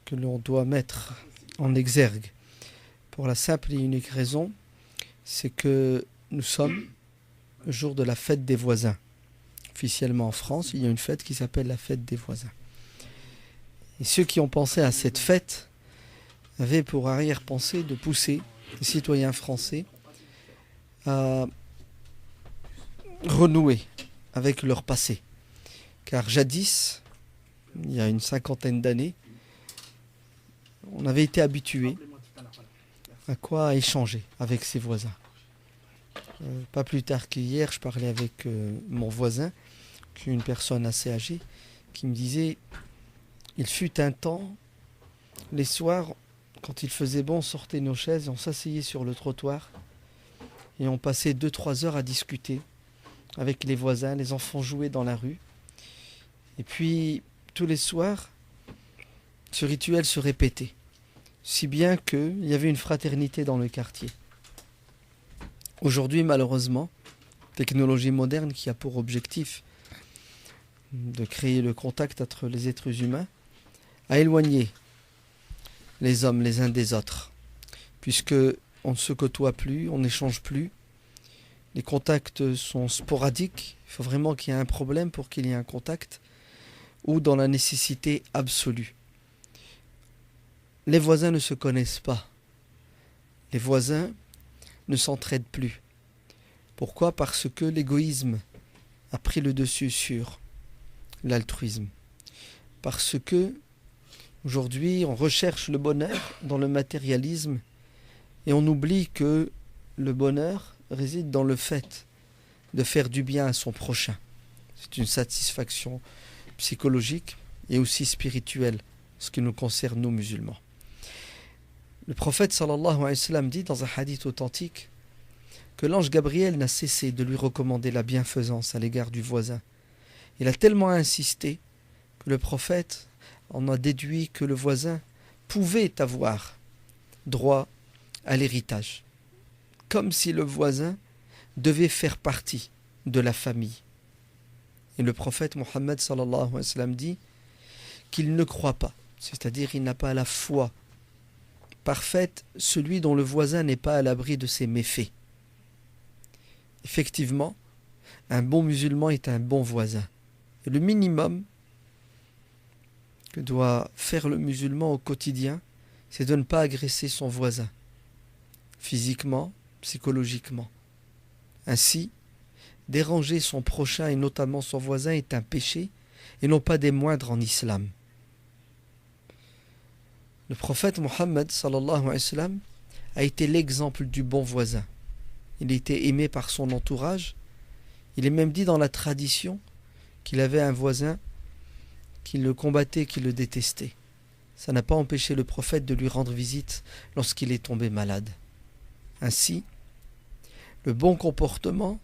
Speaker 13: que l'on doit mettre en exergue pour la simple et unique raison, c'est que nous sommes le jour de la fête des voisins. Officiellement en France, il y a une fête qui s'appelle la fête des voisins. Et ceux qui ont pensé à cette fête avaient pour arrière-pensée de pousser les citoyens français à renouer avec leur passé. Car jadis, il y a une cinquantaine d'années, on avait été habitué à quoi? À échanger avec ses voisins. Pas plus tard qu'hier, je parlais avec mon voisin, qui est une personne assez âgée, qui me disait, il fut un temps, les soirs, quand il faisait bon, on sortait nos chaises, on s'asseyait sur le trottoir et on passait 2-3 heures à discuter avec les voisins, les enfants jouaient dans la rue. Et puis, tous les soirs, ce rituel se répétait, si bien qu'il y avait une fraternité dans le quartier. Aujourd'hui, malheureusement, technologie moderne qui a pour objectif de créer le contact entre les êtres humains a éloigné les hommes les uns des autres, puisque on ne se côtoie plus, on n'échange plus, les contacts sont sporadiques, il faut vraiment qu'il y ait un problème pour qu'il y ait un contact, ou dans la nécessité absolue. Les voisins ne se connaissent pas, les voisins ne s'entraident plus. Pourquoi? Parce que l'égoïsme a pris le dessus sur l'altruisme. Parce que aujourd'hui, on recherche le bonheur dans le matérialisme et on oublie que le bonheur réside dans le fait de faire du bien à son prochain. C'est une satisfaction psychologique et aussi spirituelle, ce qui nous concerne nous musulmans. Le prophète sallallahu alayhi wa sallam dit dans un hadith authentique que l'ange Gabriel n'a cessé de lui recommander la bienfaisance à l'égard du voisin. Il a tellement insisté que le prophète en a déduit que le voisin pouvait avoir droit à l'héritage, comme si le voisin devait faire partie de la famille. Et le prophète Mohammed sallallahu alayhi wa sallam dit qu'il ne croit pas, c'est-à-dire il n'a pas la foi parfaite, celui dont le voisin n'est pas à l'abri de ses méfaits. Effectivement, un bon musulman est un bon voisin. Et le minimum que doit faire le musulman au quotidien, c'est de ne pas agresser son voisin, physiquement, psychologiquement. Ainsi, déranger son prochain et notamment son voisin est un péché et non pas des moindres en islam. Le prophète Mohammed sallallahu alayhi wa sallam a été l'exemple du bon voisin. Il était aimé par son entourage. Il est même dit dans la tradition qu'il avait un voisin qui le combattait, qui le détestait. Ça n'a pas empêché le prophète de lui rendre visite lorsqu'il est tombé malade. Ainsi, le bon comportement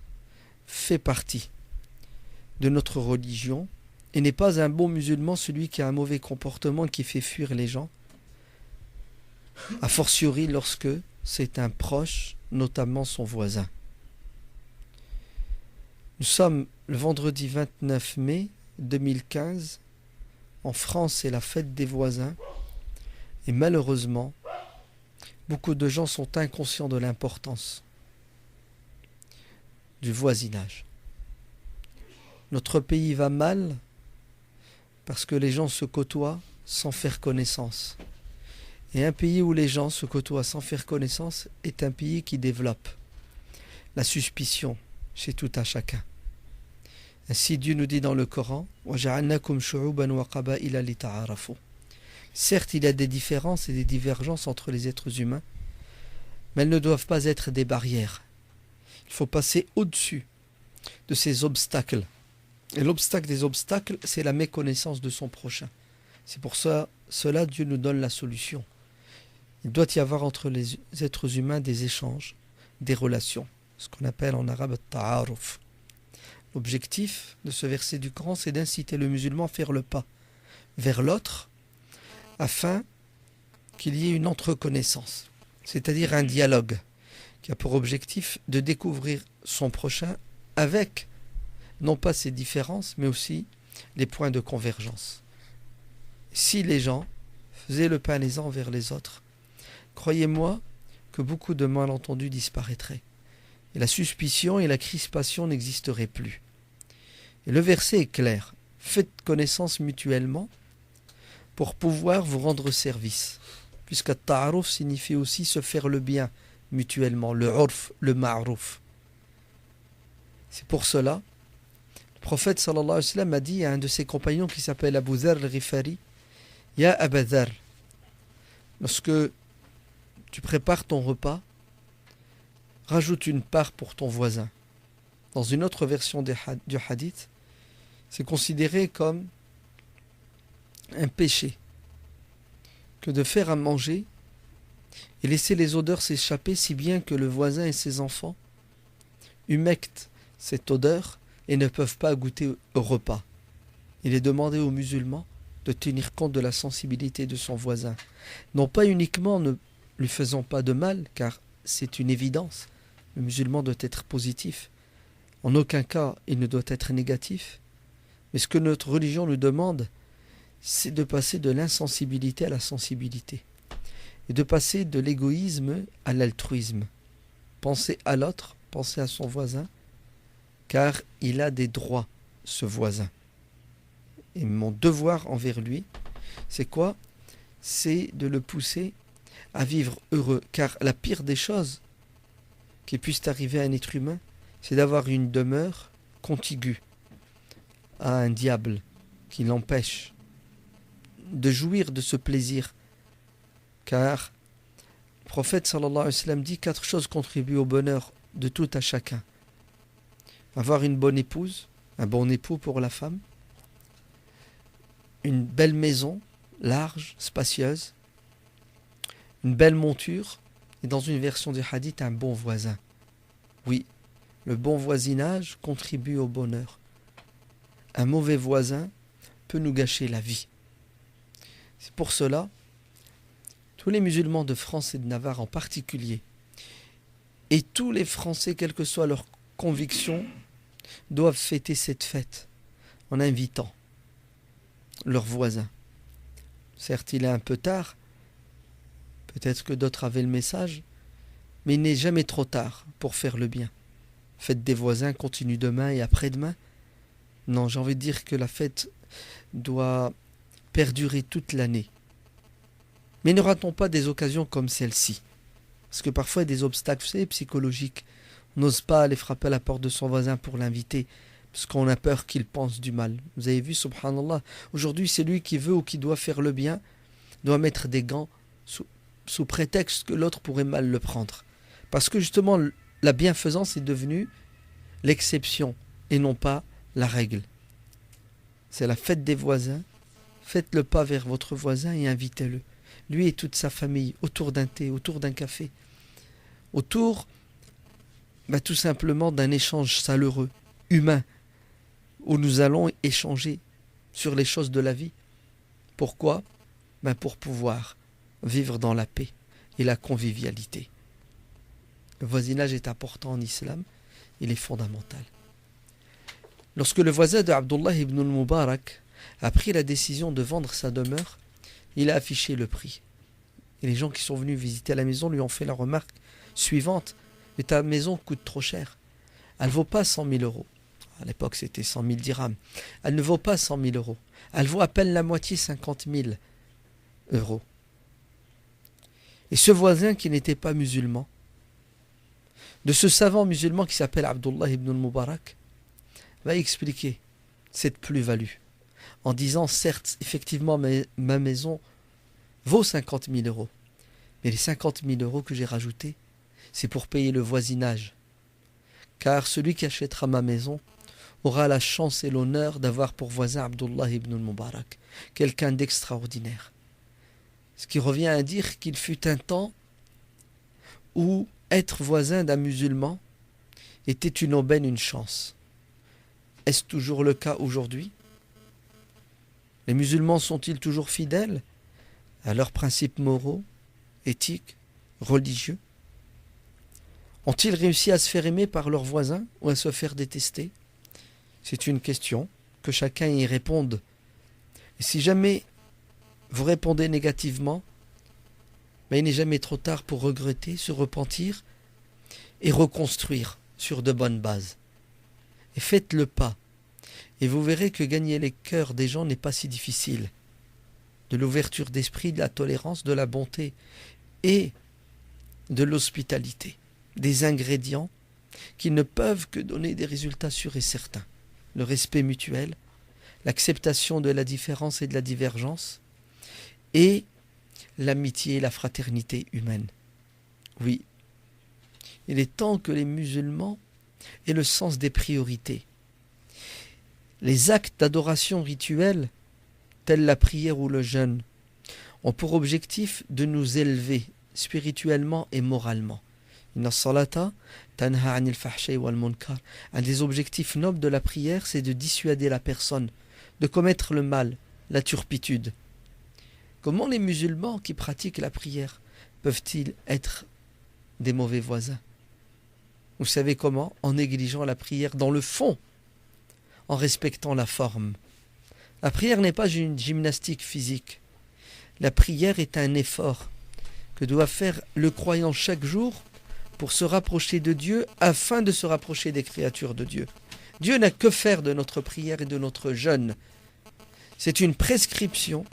Speaker 13: fait partie de notre religion et n'est pas un bon musulman celui qui a un mauvais comportement qui fait fuir les gens, a fortiori lorsque c'est un proche, notamment son voisin. Nous sommes le vendredi 29 mai 2015. En France, c'est la fête des voisins. Et malheureusement, beaucoup de gens sont inconscients de l'importance du voisinage. Notre pays va mal parce que les gens se côtoient sans faire connaissance. Et un pays où les gens se côtoient sans faire connaissance est un pays qui développe la suspicion chez tout un chacun. Ainsi Dieu nous dit dans le Coran « وَجَعَلْنَاكُمْ شُعُوبًا وَقَبَائِلَ لِتَعَارَفُوا » Certes, il y a des différences et des divergences entre les êtres humains, mais elles ne doivent pas être des barrières. Il faut passer au-dessus de ces obstacles. Et l'obstacle des obstacles, c'est la méconnaissance de son prochain. C'est pour cela Dieu nous donne la solution. Il doit y avoir entre les êtres humains des échanges, des relations, ce qu'on appelle en arabe ta'aruf. L'objectif de ce verset du Coran, c'est d'inciter le musulman à faire le pas vers l'autre afin qu'il y ait une entreconnaissance, c'est-à-dire un dialogue qui a pour objectif de découvrir son prochain avec non pas ses différences, mais aussi les points de convergence. Si les gens faisaient le pas les uns vers les autres, croyez-moi que beaucoup de malentendus disparaîtraient. Et la suspicion et la crispation n'existeraient plus. Et le verset est clair. Faites connaissance mutuellement pour pouvoir vous rendre service. Puisque ta'aruf signifie aussi se faire le bien mutuellement, le urf, le ma'ruf. C'est pour cela, le prophète sallallahu alayhi wa sallam a dit à un de ses compagnons qui s'appelle Abu Dharr al-Ghifari, Ya Aba Dharr, lorsque tu prépares ton repas, rajoute une part pour ton voisin. Dans une autre version du hadith, c'est considéré comme un péché que de faire à manger et laisser les odeurs s'échapper si bien que le voisin et ses enfants humectent cette odeur et ne peuvent pas goûter au repas. Il est demandé aux musulmans de tenir compte de la sensibilité de son voisin, non pas uniquement en ne lui faisant pas de mal, car c'est une évidence, le musulman doit être positif, en aucun cas il ne doit être négatif, mais ce que notre religion nous demande, c'est de passer de l'insensibilité à la sensibilité, et de passer de l'égoïsme à l'altruisme. Penser à l'autre, penser à son voisin, car il a des droits, ce voisin. Et mon devoir envers lui, c'est quoi? C'est de le pousser à vivre heureux, car la pire des choses qui puisse arriver à un être humain, c'est d'avoir une demeure contiguë à un diable qui l'empêche de jouir de ce plaisir. Car le prophète sallallahu alayhi wa sallam dit 4 choses contribuent au bonheur de tout à chacun. Avoir une bonne épouse, un bon époux pour la femme, une belle maison, large, spacieuse, une belle monture, et dans une version du hadith, un bon voisin. Oui, le bon voisinage contribue au bonheur. Un mauvais voisin peut nous gâcher la vie. C'est pour cela, tous les musulmans de France et de Navarre en particulier, et tous les Français, quelle que soit leur conviction, doivent fêter cette fête en invitant leurs voisins. Certes, il est un peu tard, peut-être que d'autres avaient le message, mais il n'est jamais trop tard pour faire le bien. Fête des voisins continue demain et après-demain. Non, j'ai envie de dire que la fête doit perdurer toute l'année. Mais ne ratons pas des occasions comme celle-ci. Parce que parfois, il y a des obstacles, vous savez, psychologiques. On n'ose pas aller frapper à la porte de son voisin pour l'inviter, parce qu'on a peur qu'il pense du mal. Vous avez vu, subhanallah, aujourd'hui, c'est lui qui veut ou qui doit faire le bien, doit mettre des gants sous prétexte que l'autre pourrait mal le prendre. Parce que justement, la bienfaisance est devenue l'exception et non pas la règle. C'est la fête des voisins. Faites le pas vers votre voisin et invitez-le. Lui et toute sa famille, autour d'un thé, autour d'un café, autour tout simplement d'un échange chaleureux, humain, où nous allons échanger sur les choses de la vie. Pourquoi? Pour pouvoir vivre dans la paix et la convivialité. Le voisinage est important en islam, il est fondamental. Lorsque le voisin de Abdullah ibn al-Mubarak a pris la décision de vendre sa demeure, il a affiché le prix. Et les gens qui sont venus visiter la maison lui ont fait la remarque suivante: mais ta maison coûte trop cher. Elle ne vaut pas 100 000 euros. À l'époque, c'était 100 000 dirhams. Elle ne vaut pas 100 000 euros. Elle vaut à peine la moitié, 50 000 euros. Et ce voisin qui n'était pas musulman, de ce savant musulman qui s'appelle Abdullah ibn al-Mubarak, va expliquer cette plus-value en disant: certes, effectivement, ma maison vaut 50 000 euros, mais les 50 000 euros que j'ai rajoutés, c'est pour payer le voisinage. car celui qui achètera ma maison aura la chance et l'honneur d'avoir pour voisin Abdullah ibn al-Mubarak, quelqu'un d'extraordinaire. Ce qui revient à dire qu'il fut un temps où être voisin d'un musulman était une aubaine, une chance. Est-ce toujours le cas aujourd'hui? Les musulmans sont-ils toujours fidèles à leurs principes moraux, éthiques, religieux? Ont-ils réussi à se faire aimer par leurs voisins ou à se faire détester? C'est une question, que chacun y réponde. Et si jamais vous répondez négativement, mais il n'est jamais trop tard pour regretter, se repentir et reconstruire sur de bonnes bases. Et faites le pas. Et vous verrez que gagner les cœurs des gens n'est pas si difficile. De l'ouverture d'esprit, de la tolérance, de la bonté et de l'hospitalité. Des ingrédients qui ne peuvent que donner des résultats sûrs et certains. Le respect mutuel, l'acceptation de la différence et de la divergence, et l'amitié et la fraternité humaine. Oui, il est temps que les musulmans aient le sens des priorités. Les actes d'adoration rituelle, tels la prière ou le jeûne, ont pour objectif de nous élever spirituellement et moralement. Inna salata tanha anil fahsha'i wal munkar. Un des objectifs nobles de la prière, c'est de dissuader la personne de commettre le mal, la turpitude. Comment les musulmans qui pratiquent la prière peuvent-ils être des mauvais voisins? Vous savez comment? En négligeant la prière dans le fond, en respectant la forme. La prière n'est pas une gymnastique physique. La prière est un effort que doit faire le croyant chaque jour pour se rapprocher de Dieu afin de se rapprocher des créatures de Dieu. Dieu n'a que faire de notre prière et de notre jeûne. C'est une prescription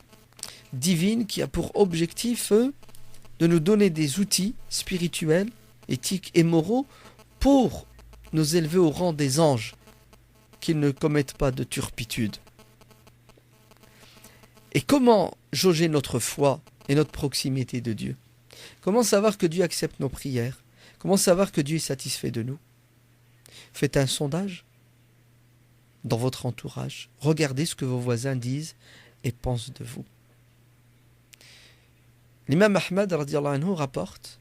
Speaker 13: divine qui a pour objectif de nous donner des outils spirituels, éthiques et moraux pour nous élever au rang des anges, qu'ils ne commettent pas de turpitude. Et comment jauger notre foi et notre proximité de Dieu? Comment savoir que Dieu accepte nos prières? Comment savoir que Dieu est satisfait de nous? Faites un sondage dans votre entourage. Regardez ce que vos voisins disent et pensent de vous. L'imam Ahmad radiyallahu anhu rapporte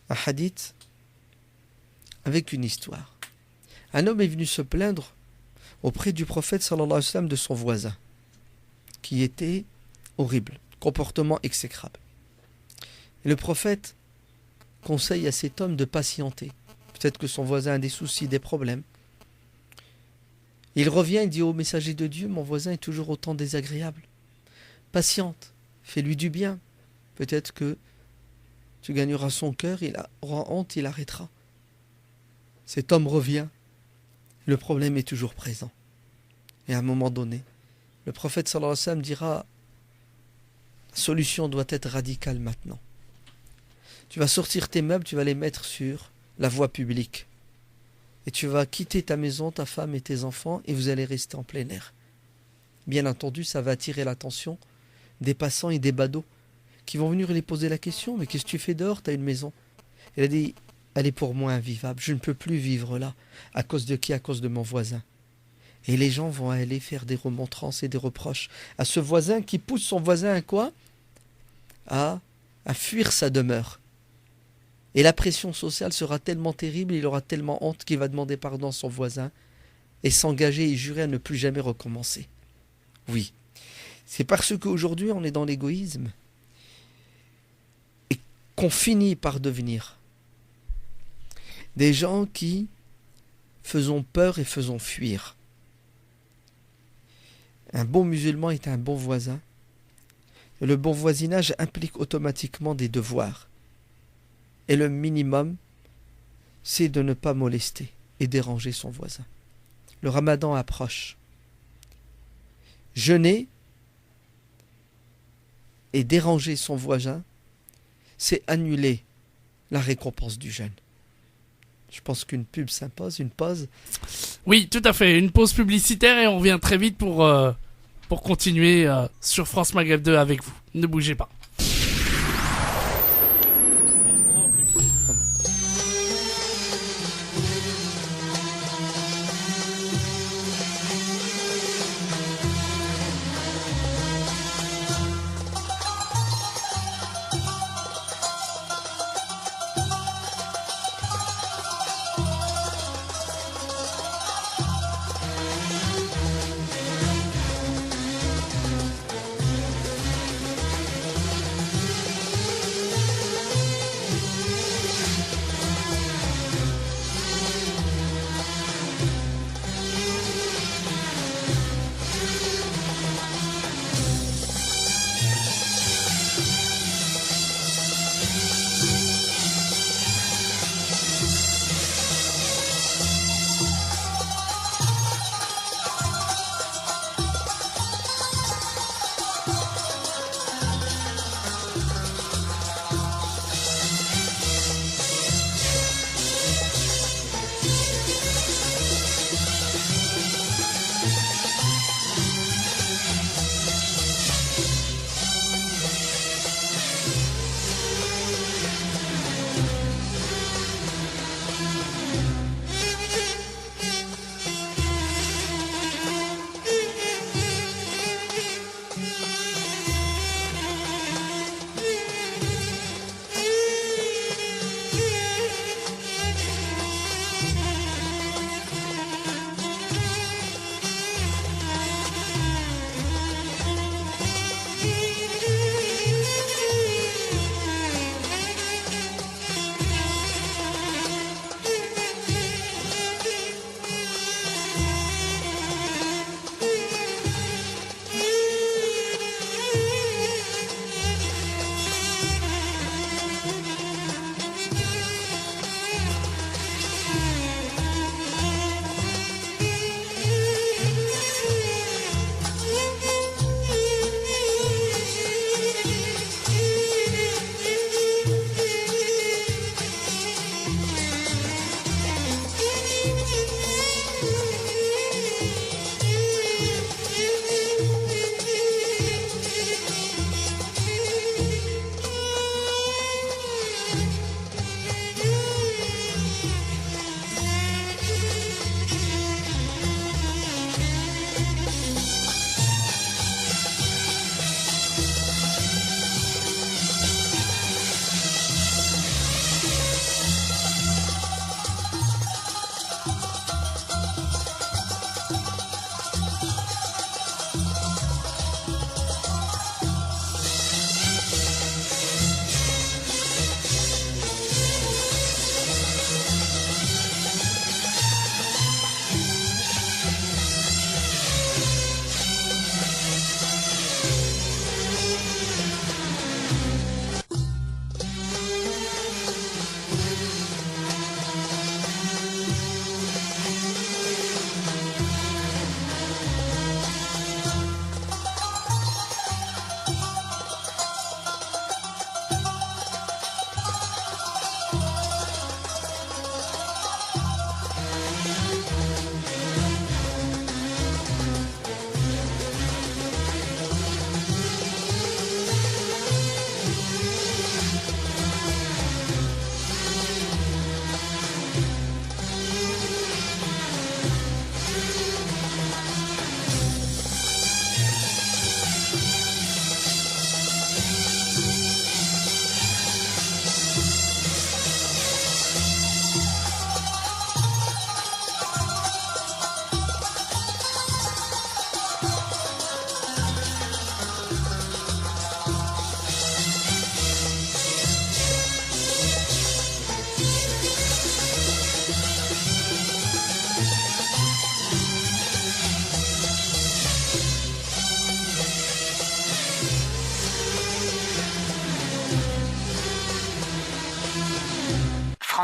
Speaker 13: un hadith avec une histoire. Un homme est venu se plaindre auprès du prophète sallallahu alayhi wa sallam de son voisin, qui était horrible, comportement exécrable. Et le prophète conseille à cet homme de patienter. Peut-être que son voisin a des soucis, des problèmes. Il revient, il dit au messager de Dieu, mon voisin est toujours autant désagréable. Patiente, fais-lui du bien. Peut-être que tu gagneras son cœur, il aura honte, il arrêtera. Cet homme revient, le problème est toujours présent. Et à un moment donné, le prophète sallallahu alayhi wa sallam dira, la solution doit être radicale maintenant. Tu vas sortir tes meubles, tu vas les mettre sur la voie publique. Et tu vas quitter ta maison, ta femme et tes enfants, et vous allez rester en plein air. Bien entendu, ça va attirer l'attention des passants et des badauds qui vont venir lui poser la question, mais qu'est-ce que tu fais dehors? Tu as une maison. Il a dit, elle est pour moi invivable, je ne peux plus vivre là. À cause de qui? À cause de mon voisin. Et les gens vont aller faire des remontrances et des reproches à ce voisin qui pousse son voisin à quoi? À fuir sa demeure. Et la pression sociale sera tellement terrible, il aura tellement honte qu'il va demander pardon à son voisin et s'engager et jurer à ne plus jamais recommencer. Oui, c'est parce qu'aujourd'hui on est dans l'égoïsme et qu'on finit par devenir des gens qui faisons peur et faisons fuir. Un bon musulman est un bon voisin. Et le bon voisinage implique automatiquement des devoirs. Et le minimum, c'est de ne pas molester et déranger son voisin. Le ramadan approche. Jeûner et déranger son voisin, c'est annuler la récompense du jeûne. Je pense qu'une pub s'impose, une pause.
Speaker 4: Oui, tout à fait, une pause publicitaire et on revient très vite pour continuer sur France Maghreb 2 avec vous. Ne bougez pas.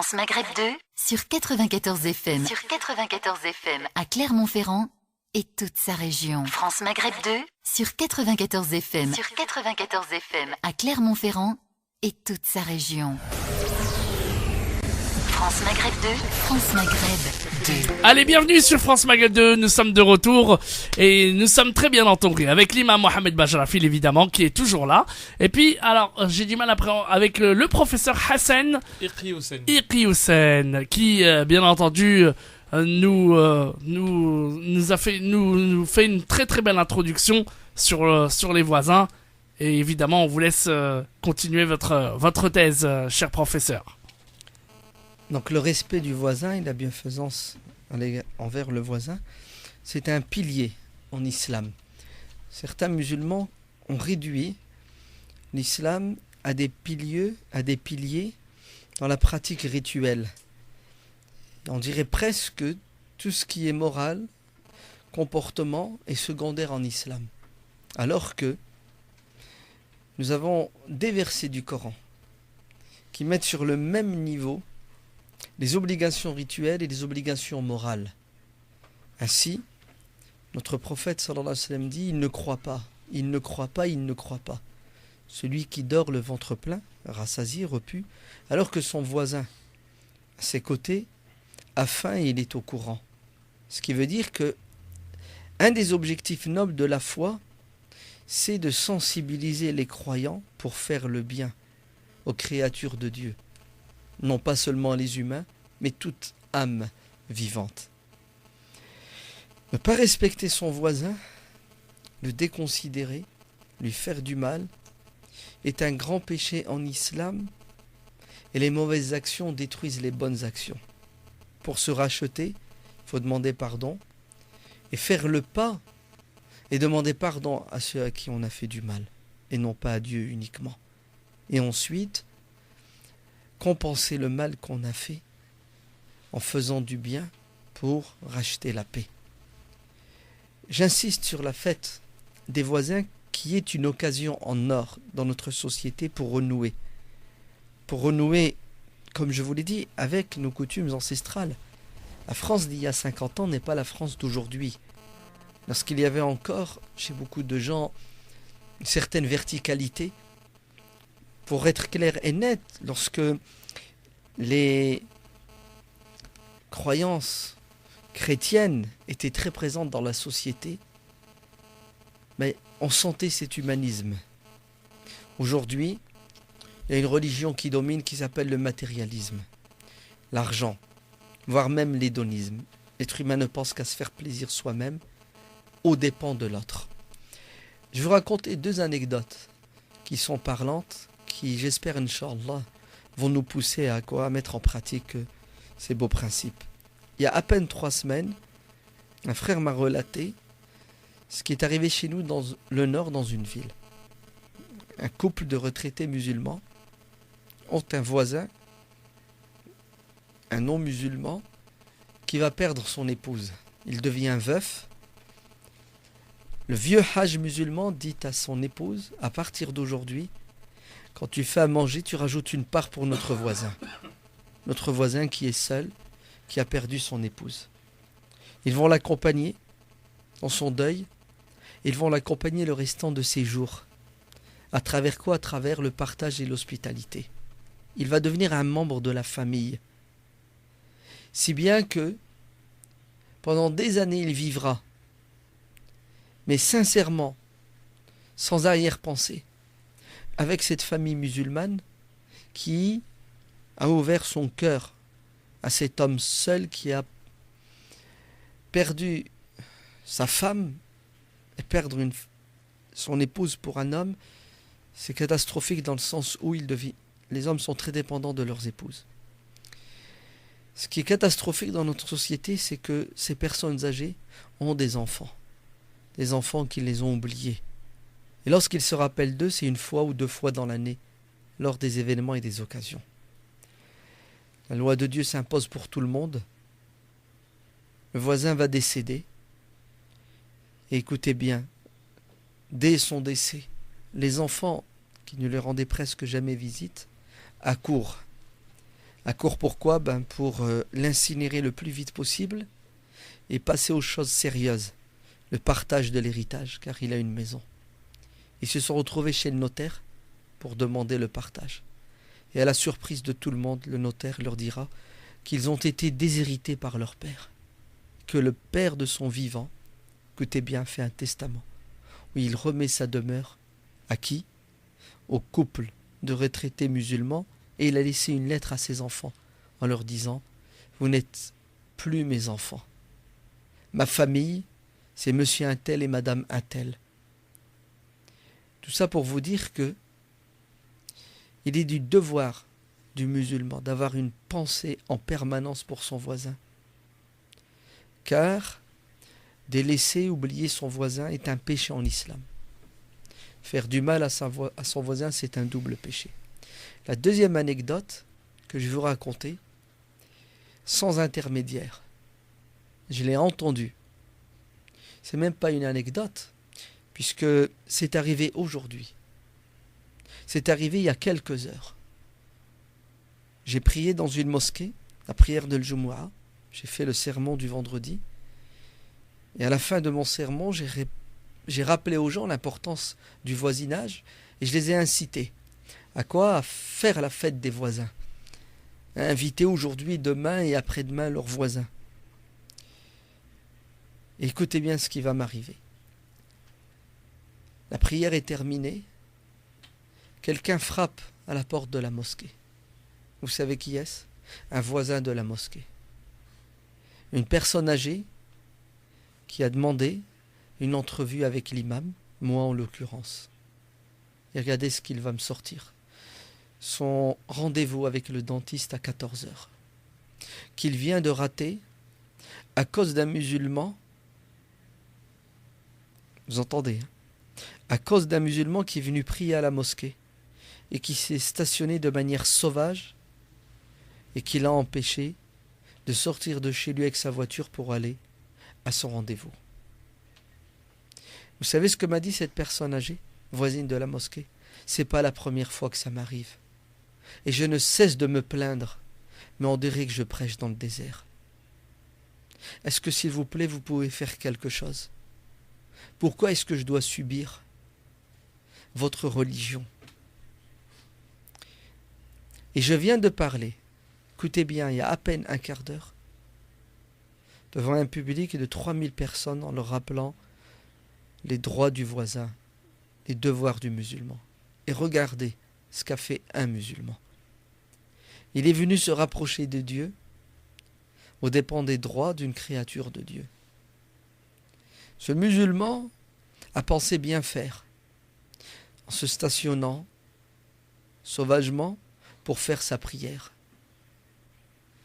Speaker 11: France Maghreb 2 sur 94 FM. Sur 94 FM à Clermont-Ferrand et toute sa région. France Maghreb 2 sur 94 FM. Sur 94 FM à Clermont-Ferrand et toute sa région. France Maghreb 2, France Maghreb 2.
Speaker 4: Allez, bienvenue sur France Maghreb 2, nous sommes de retour et nous sommes très bien entendus avec l'imam Mohamed Bajrafil évidemment qui est toujours là. Et puis, alors, j'ai du mal après avec le professeur Hassan Iqi-Hussein qui, bien entendu, nous fait une très très belle introduction sur les voisins. Et évidemment, on vous laisse continuer votre thèse, cher professeur.
Speaker 13: Donc le respect du voisin et la bienfaisance envers le voisin, c'est un pilier en islam. Certains musulmans ont réduit l'islam à des piliers dans la pratique rituelle. On dirait presque que tout ce qui est moral, comportement est secondaire en islam. Alors que nous avons des versets du Coran qui mettent sur le même niveau les obligations rituelles et les obligations morales. Ainsi, notre prophète sallallahu alayhi wa sallam dit: il ne croit pas, il ne croit pas, il ne croit pas. Celui qui dort le ventre plein, rassasié, repu, alors que son voisin, à ses côtés, a faim et il est au courant. Ce qui veut dire que un des objectifs nobles de la foi, c'est de sensibiliser les croyants pour faire le bien aux créatures de Dieu. Non pas seulement les humains, mais toute âme vivante. Ne pas respecter son voisin, le déconsidérer, lui faire du mal, est un grand péché en islam, et les mauvaises actions détruisent les bonnes actions. Pour se racheter, il faut demander pardon, et faire le pas, et demander pardon à ceux à qui on a fait du mal, et non pas à Dieu uniquement. Et ensuite, compenser le mal qu'on a fait en faisant du bien pour racheter la paix. J'insiste sur la fête des voisins qui est une occasion en or dans notre société pour renouer. Pour renouer, comme je vous l'ai dit, avec nos coutumes ancestrales. La France d'il y a 50 ans n'est pas la France d'aujourd'hui. Lorsqu'il y avait encore, chez beaucoup de gens, une certaine verticalité, pour être clair et net, lorsque les croyances chrétiennes étaient très présentes dans la société, mais on sentait cet humanisme. Aujourd'hui, il y a une religion qui domine qui s'appelle le matérialisme, l'argent, voire même l'hédonisme. L'être humain ne pense qu'à se faire plaisir soi-même aux dépens de l'autre. Je vais vous raconter 2 anecdotes qui sont parlantes, qui, j'espère, Inch'Allah, vont nous pousser à mettre en pratique ces beaux principes. Il y a à peine 3 semaines, un frère m'a relaté ce qui est arrivé chez nous dans le nord, dans une ville. Un couple de retraités musulmans ont un voisin, un non-musulman, qui va perdre son épouse. Il devient veuf. Le vieux hajj musulman dit à son épouse: à partir d'aujourd'hui, quand tu fais à manger, tu rajoutes une part pour notre voisin. Notre voisin qui est seul, qui a perdu son épouse. Ils vont l'accompagner dans son deuil. Ils vont l'accompagner le restant de ses jours. À travers quoi? À travers le partage et l'hospitalité. Il va devenir un membre de la famille. Si bien que, pendant des années, il vivra, mais sincèrement, sans arrière-pensée, avec cette famille musulmane qui a ouvert son cœur à cet homme seul qui a perdu sa femme, et perdre son épouse pour un homme, c'est catastrophique dans le sens où les hommes sont très dépendants de leurs épouses. Ce qui est catastrophique dans notre société, c'est que ces personnes âgées ont des enfants qui les ont oubliés. Et lorsqu'ils se rappellent d'eux, c'est 1 fois ou 2 fois dans l'année, lors des événements et des occasions. La loi de Dieu s'impose pour tout le monde. Le voisin va décéder. Et écoutez bien, dès son décès, les enfants, qui ne lui rendaient presque jamais visite, accourent À court pourquoi? Pour l'incinérer le plus vite possible et passer aux choses sérieuses, le partage de l'héritage, car il a une maison. Ils se sont retrouvés chez le notaire pour demander le partage. Et à la surprise de tout le monde, le notaire leur dira qu'ils ont été déshérités par leur père, que le père de son vivant, écoutez bien, fait un testament où il remet sa demeure à qui? Au couple de retraités musulmans, et il a laissé une lettre à ses enfants en leur disant « Vous n'êtes plus mes enfants. Ma famille, c'est monsieur un tel et madame un tel. » Tout ça pour vous dire que il est du devoir du musulman d'avoir une pensée en permanence pour son voisin. Car délaisser, oublier son voisin est un péché en islam. Faire du mal à son voisin, c'est un double péché. La deuxième anecdote que je vais vous raconter, sans intermédiaire, je l'ai entendue. C'est même pas une anecdote, puisque c'est arrivé aujourd'hui. C'est arrivé il y a quelques heures. J'ai prié dans une mosquée, la prière de l'Jumu'ah. J'ai fait le sermon du vendredi. Et à la fin de mon sermon, j'ai rappelé aux gens l'importance du voisinage et je les ai incités. À quoi? À faire la fête des voisins. À inviter aujourd'hui, demain et après-demain leurs voisins. Et écoutez bien ce qui va m'arriver. La prière est terminée. Quelqu'un frappe à la porte de la mosquée. Vous savez qui est-ce? Un voisin de la mosquée. Une personne âgée qui a demandé une entrevue avec l'imam, moi en l'occurrence. Et regardez ce qu'il va me sortir. Son rendez-vous avec le dentiste à 14h. Qu'il vient de rater à cause d'un musulman. Vous entendez, hein? À cause d'un musulman qui est venu prier à la mosquée et qui s'est stationné de manière sauvage et qui l'a empêché de sortir de chez lui avec sa voiture pour aller à son rendez-vous. Vous savez ce que m'a dit cette personne âgée, voisine de la mosquée? C'est pas la première fois que ça m'arrive. Et je ne cesse de me plaindre, mais on dirait que je prêche dans le désert. Est-ce que, s'il vous plaît, vous pouvez faire quelque chose? Pourquoi est-ce que je dois subir votre religion? Et je viens de parler, écoutez bien, il y a à peine un quart d'heure, devant un public de 3000 personnes en leur rappelant les droits du voisin, les devoirs du musulman. Et regardez ce qu'a fait un musulman. Il est venu se rapprocher de Dieu aux dépens des droits d'une créature de Dieu. Ce musulman a pensé bien faire en se stationnant sauvagement pour faire sa prière.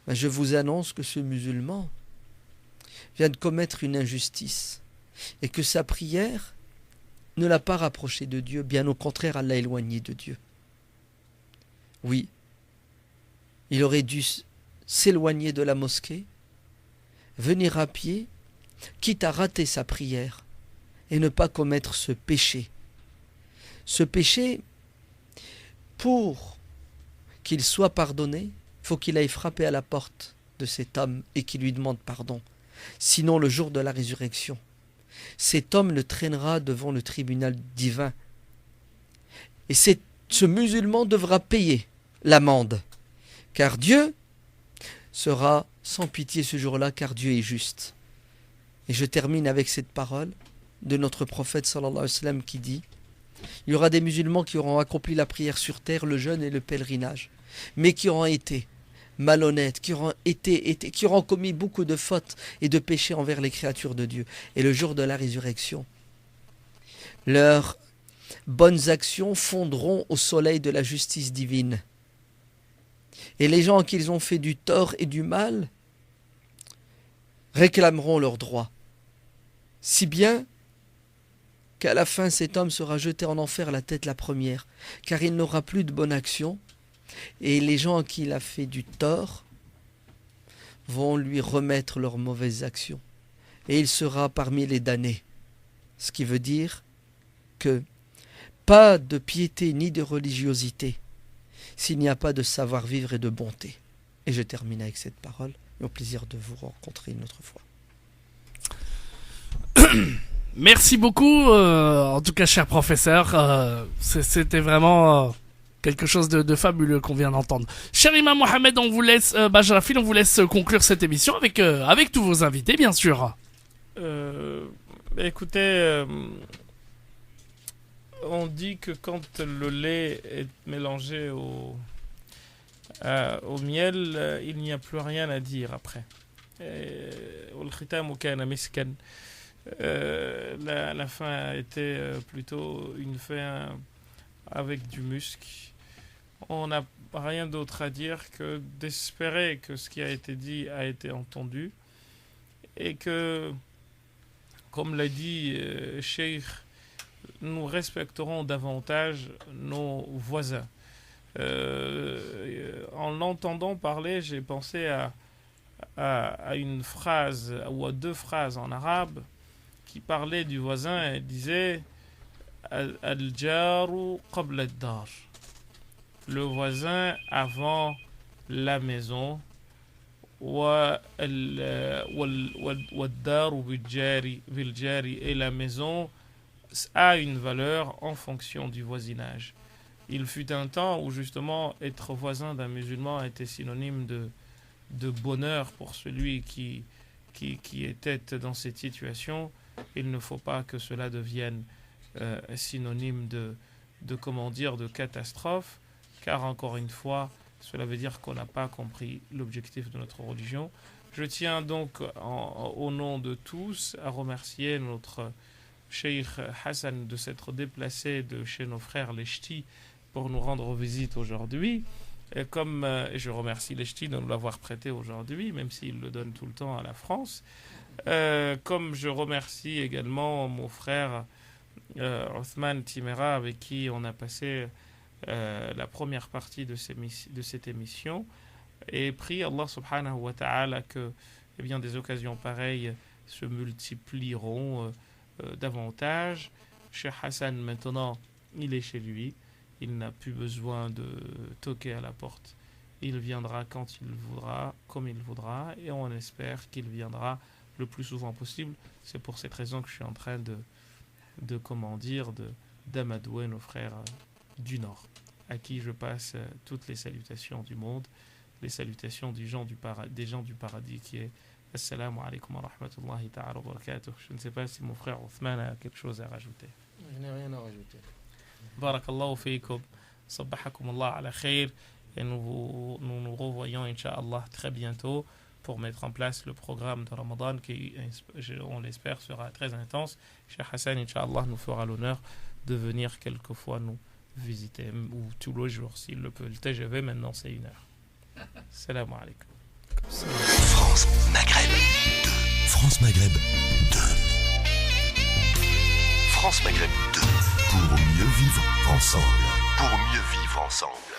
Speaker 13: Mais je vous annonce que ce musulman vient de commettre une injustice et que sa prière ne l'a pas rapproché de Dieu, bien au contraire, elle l'a éloigné de Dieu. Oui, il aurait dû s'éloigner de la mosquée, venir à pied, quitte à rater sa prière et ne pas commettre ce péché. Ce péché, pour qu'il soit pardonné, il faut qu'il aille frapper à la porte de cet homme et qu'il lui demande pardon. Sinon, le jour de la résurrection, cet homme le traînera devant le tribunal divin. Et ce musulman devra payer l'amende, car Dieu sera sans pitié ce jour-là, car Dieu est juste. Et je termine avec cette parole de notre prophète sallallahu alayhi wa sallam qui dit: il y aura des musulmans qui auront accompli la prière sur terre, le jeûne et le pèlerinage, mais qui auront été malhonnêtes, qui auront commis beaucoup de fautes et de péchés envers les créatures de Dieu. Et le jour de la résurrection, leurs bonnes actions fondront au soleil de la justice divine. Et les gens à qui ils ont fait du tort et du mal réclameront leurs droits. Si bien qu'à la fin, cet homme sera jeté en enfer la tête la première, car il n'aura plus de bonne action, et les gens à qui il a fait du tort vont lui remettre leurs mauvaises actions, et il sera parmi les damnés. Ce qui veut dire que pas de piété ni de religiosité s'il n'y a pas de savoir-vivre et de bonté. Et je termine avec cette parole, et au plaisir de vous rencontrer une autre fois.
Speaker 4: Merci beaucoup, en tout cas, cher professeur. C'était vraiment quelque chose de fabuleux qu'on vient d'entendre. Cher Imam Mohamed, on vous laisse, Bajrafil, on vous laisse conclure cette émission avec tous vos invités, bien sûr.
Speaker 3: Écoutez, on dit que quand le lait est mélangé au miel, il n'y a plus rien à dire après. La fin a été plutôt une fin avec du musc. On n'a rien d'autre à dire que d'espérer que ce qui a été dit a été entendu et que, comme l'a dit Cheikh, nous respecterons davantage nos voisins. En l'entendant parler, j'ai pensé à une phrase ou à 2 phrases en arabe qui parlaient du voisin et disaient Al-jaru qabla ad-dar, le voisin avant la maison, wad-daru bil-jari, et la maison a une valeur en fonction du voisinage. Il fut un temps où justement être voisin d'un musulman était synonyme de bonheur pour celui qui était dans cette situation. Il ne faut pas que cela devienne synonyme de catastrophe, car encore une fois, cela veut dire qu'on n'a pas compris l'objectif de notre religion. Je tiens donc au nom de tous à remercier notre Cheikh Hassan de s'être déplacé de chez nos frères les Ch'tis pour nous rendre visite aujourd'hui. Et comme je remercie les Ch'tis de nous l'avoir prêté aujourd'hui, même s'ils le donnent tout le temps à la France. Comme je remercie également mon frère Othman Timera, avec qui on a passé la première partie de cette émission, et prie Allah subhanahu wa ta'ala que des occasions pareilles se multiplieront davantage. Cheikh Hassan, maintenant, il est chez lui. Il n'a plus besoin de toquer à la porte. Il viendra quand il voudra, comme il voudra, et on espère qu'il viendra le plus souvent possible. C'est pour cette raison que je suis en train d'amadouer nos frères du Nord, à qui je passe toutes les salutations du monde, les salutations des gens du paradis, qui est Assalamu alaikum wa rahmatullahi ta'ala wa barakatuh. Je ne sais pas si mon frère Othman a quelque chose à rajouter.
Speaker 13: Je n'ai rien à rajouter.
Speaker 3: Barakallahu fiikum, sabbahakum Allah ala khair, et nous nous revoyons Inch'Allah très bientôt pour mettre en place le programme de Ramadan qui, on l'espère, sera très intense. Cheikh Hassan, Inch'Allah, nous fera l'honneur de venir quelquefois nous visiter, ou tous les jours s'il le peut. Le TGV maintenant c'est 1 heure. Salam alaikum.
Speaker 14: France Maghreb 2. France Maghreb 2. France Maghreb 2. Pour mieux vivre ensemble. Pour mieux vivre ensemble.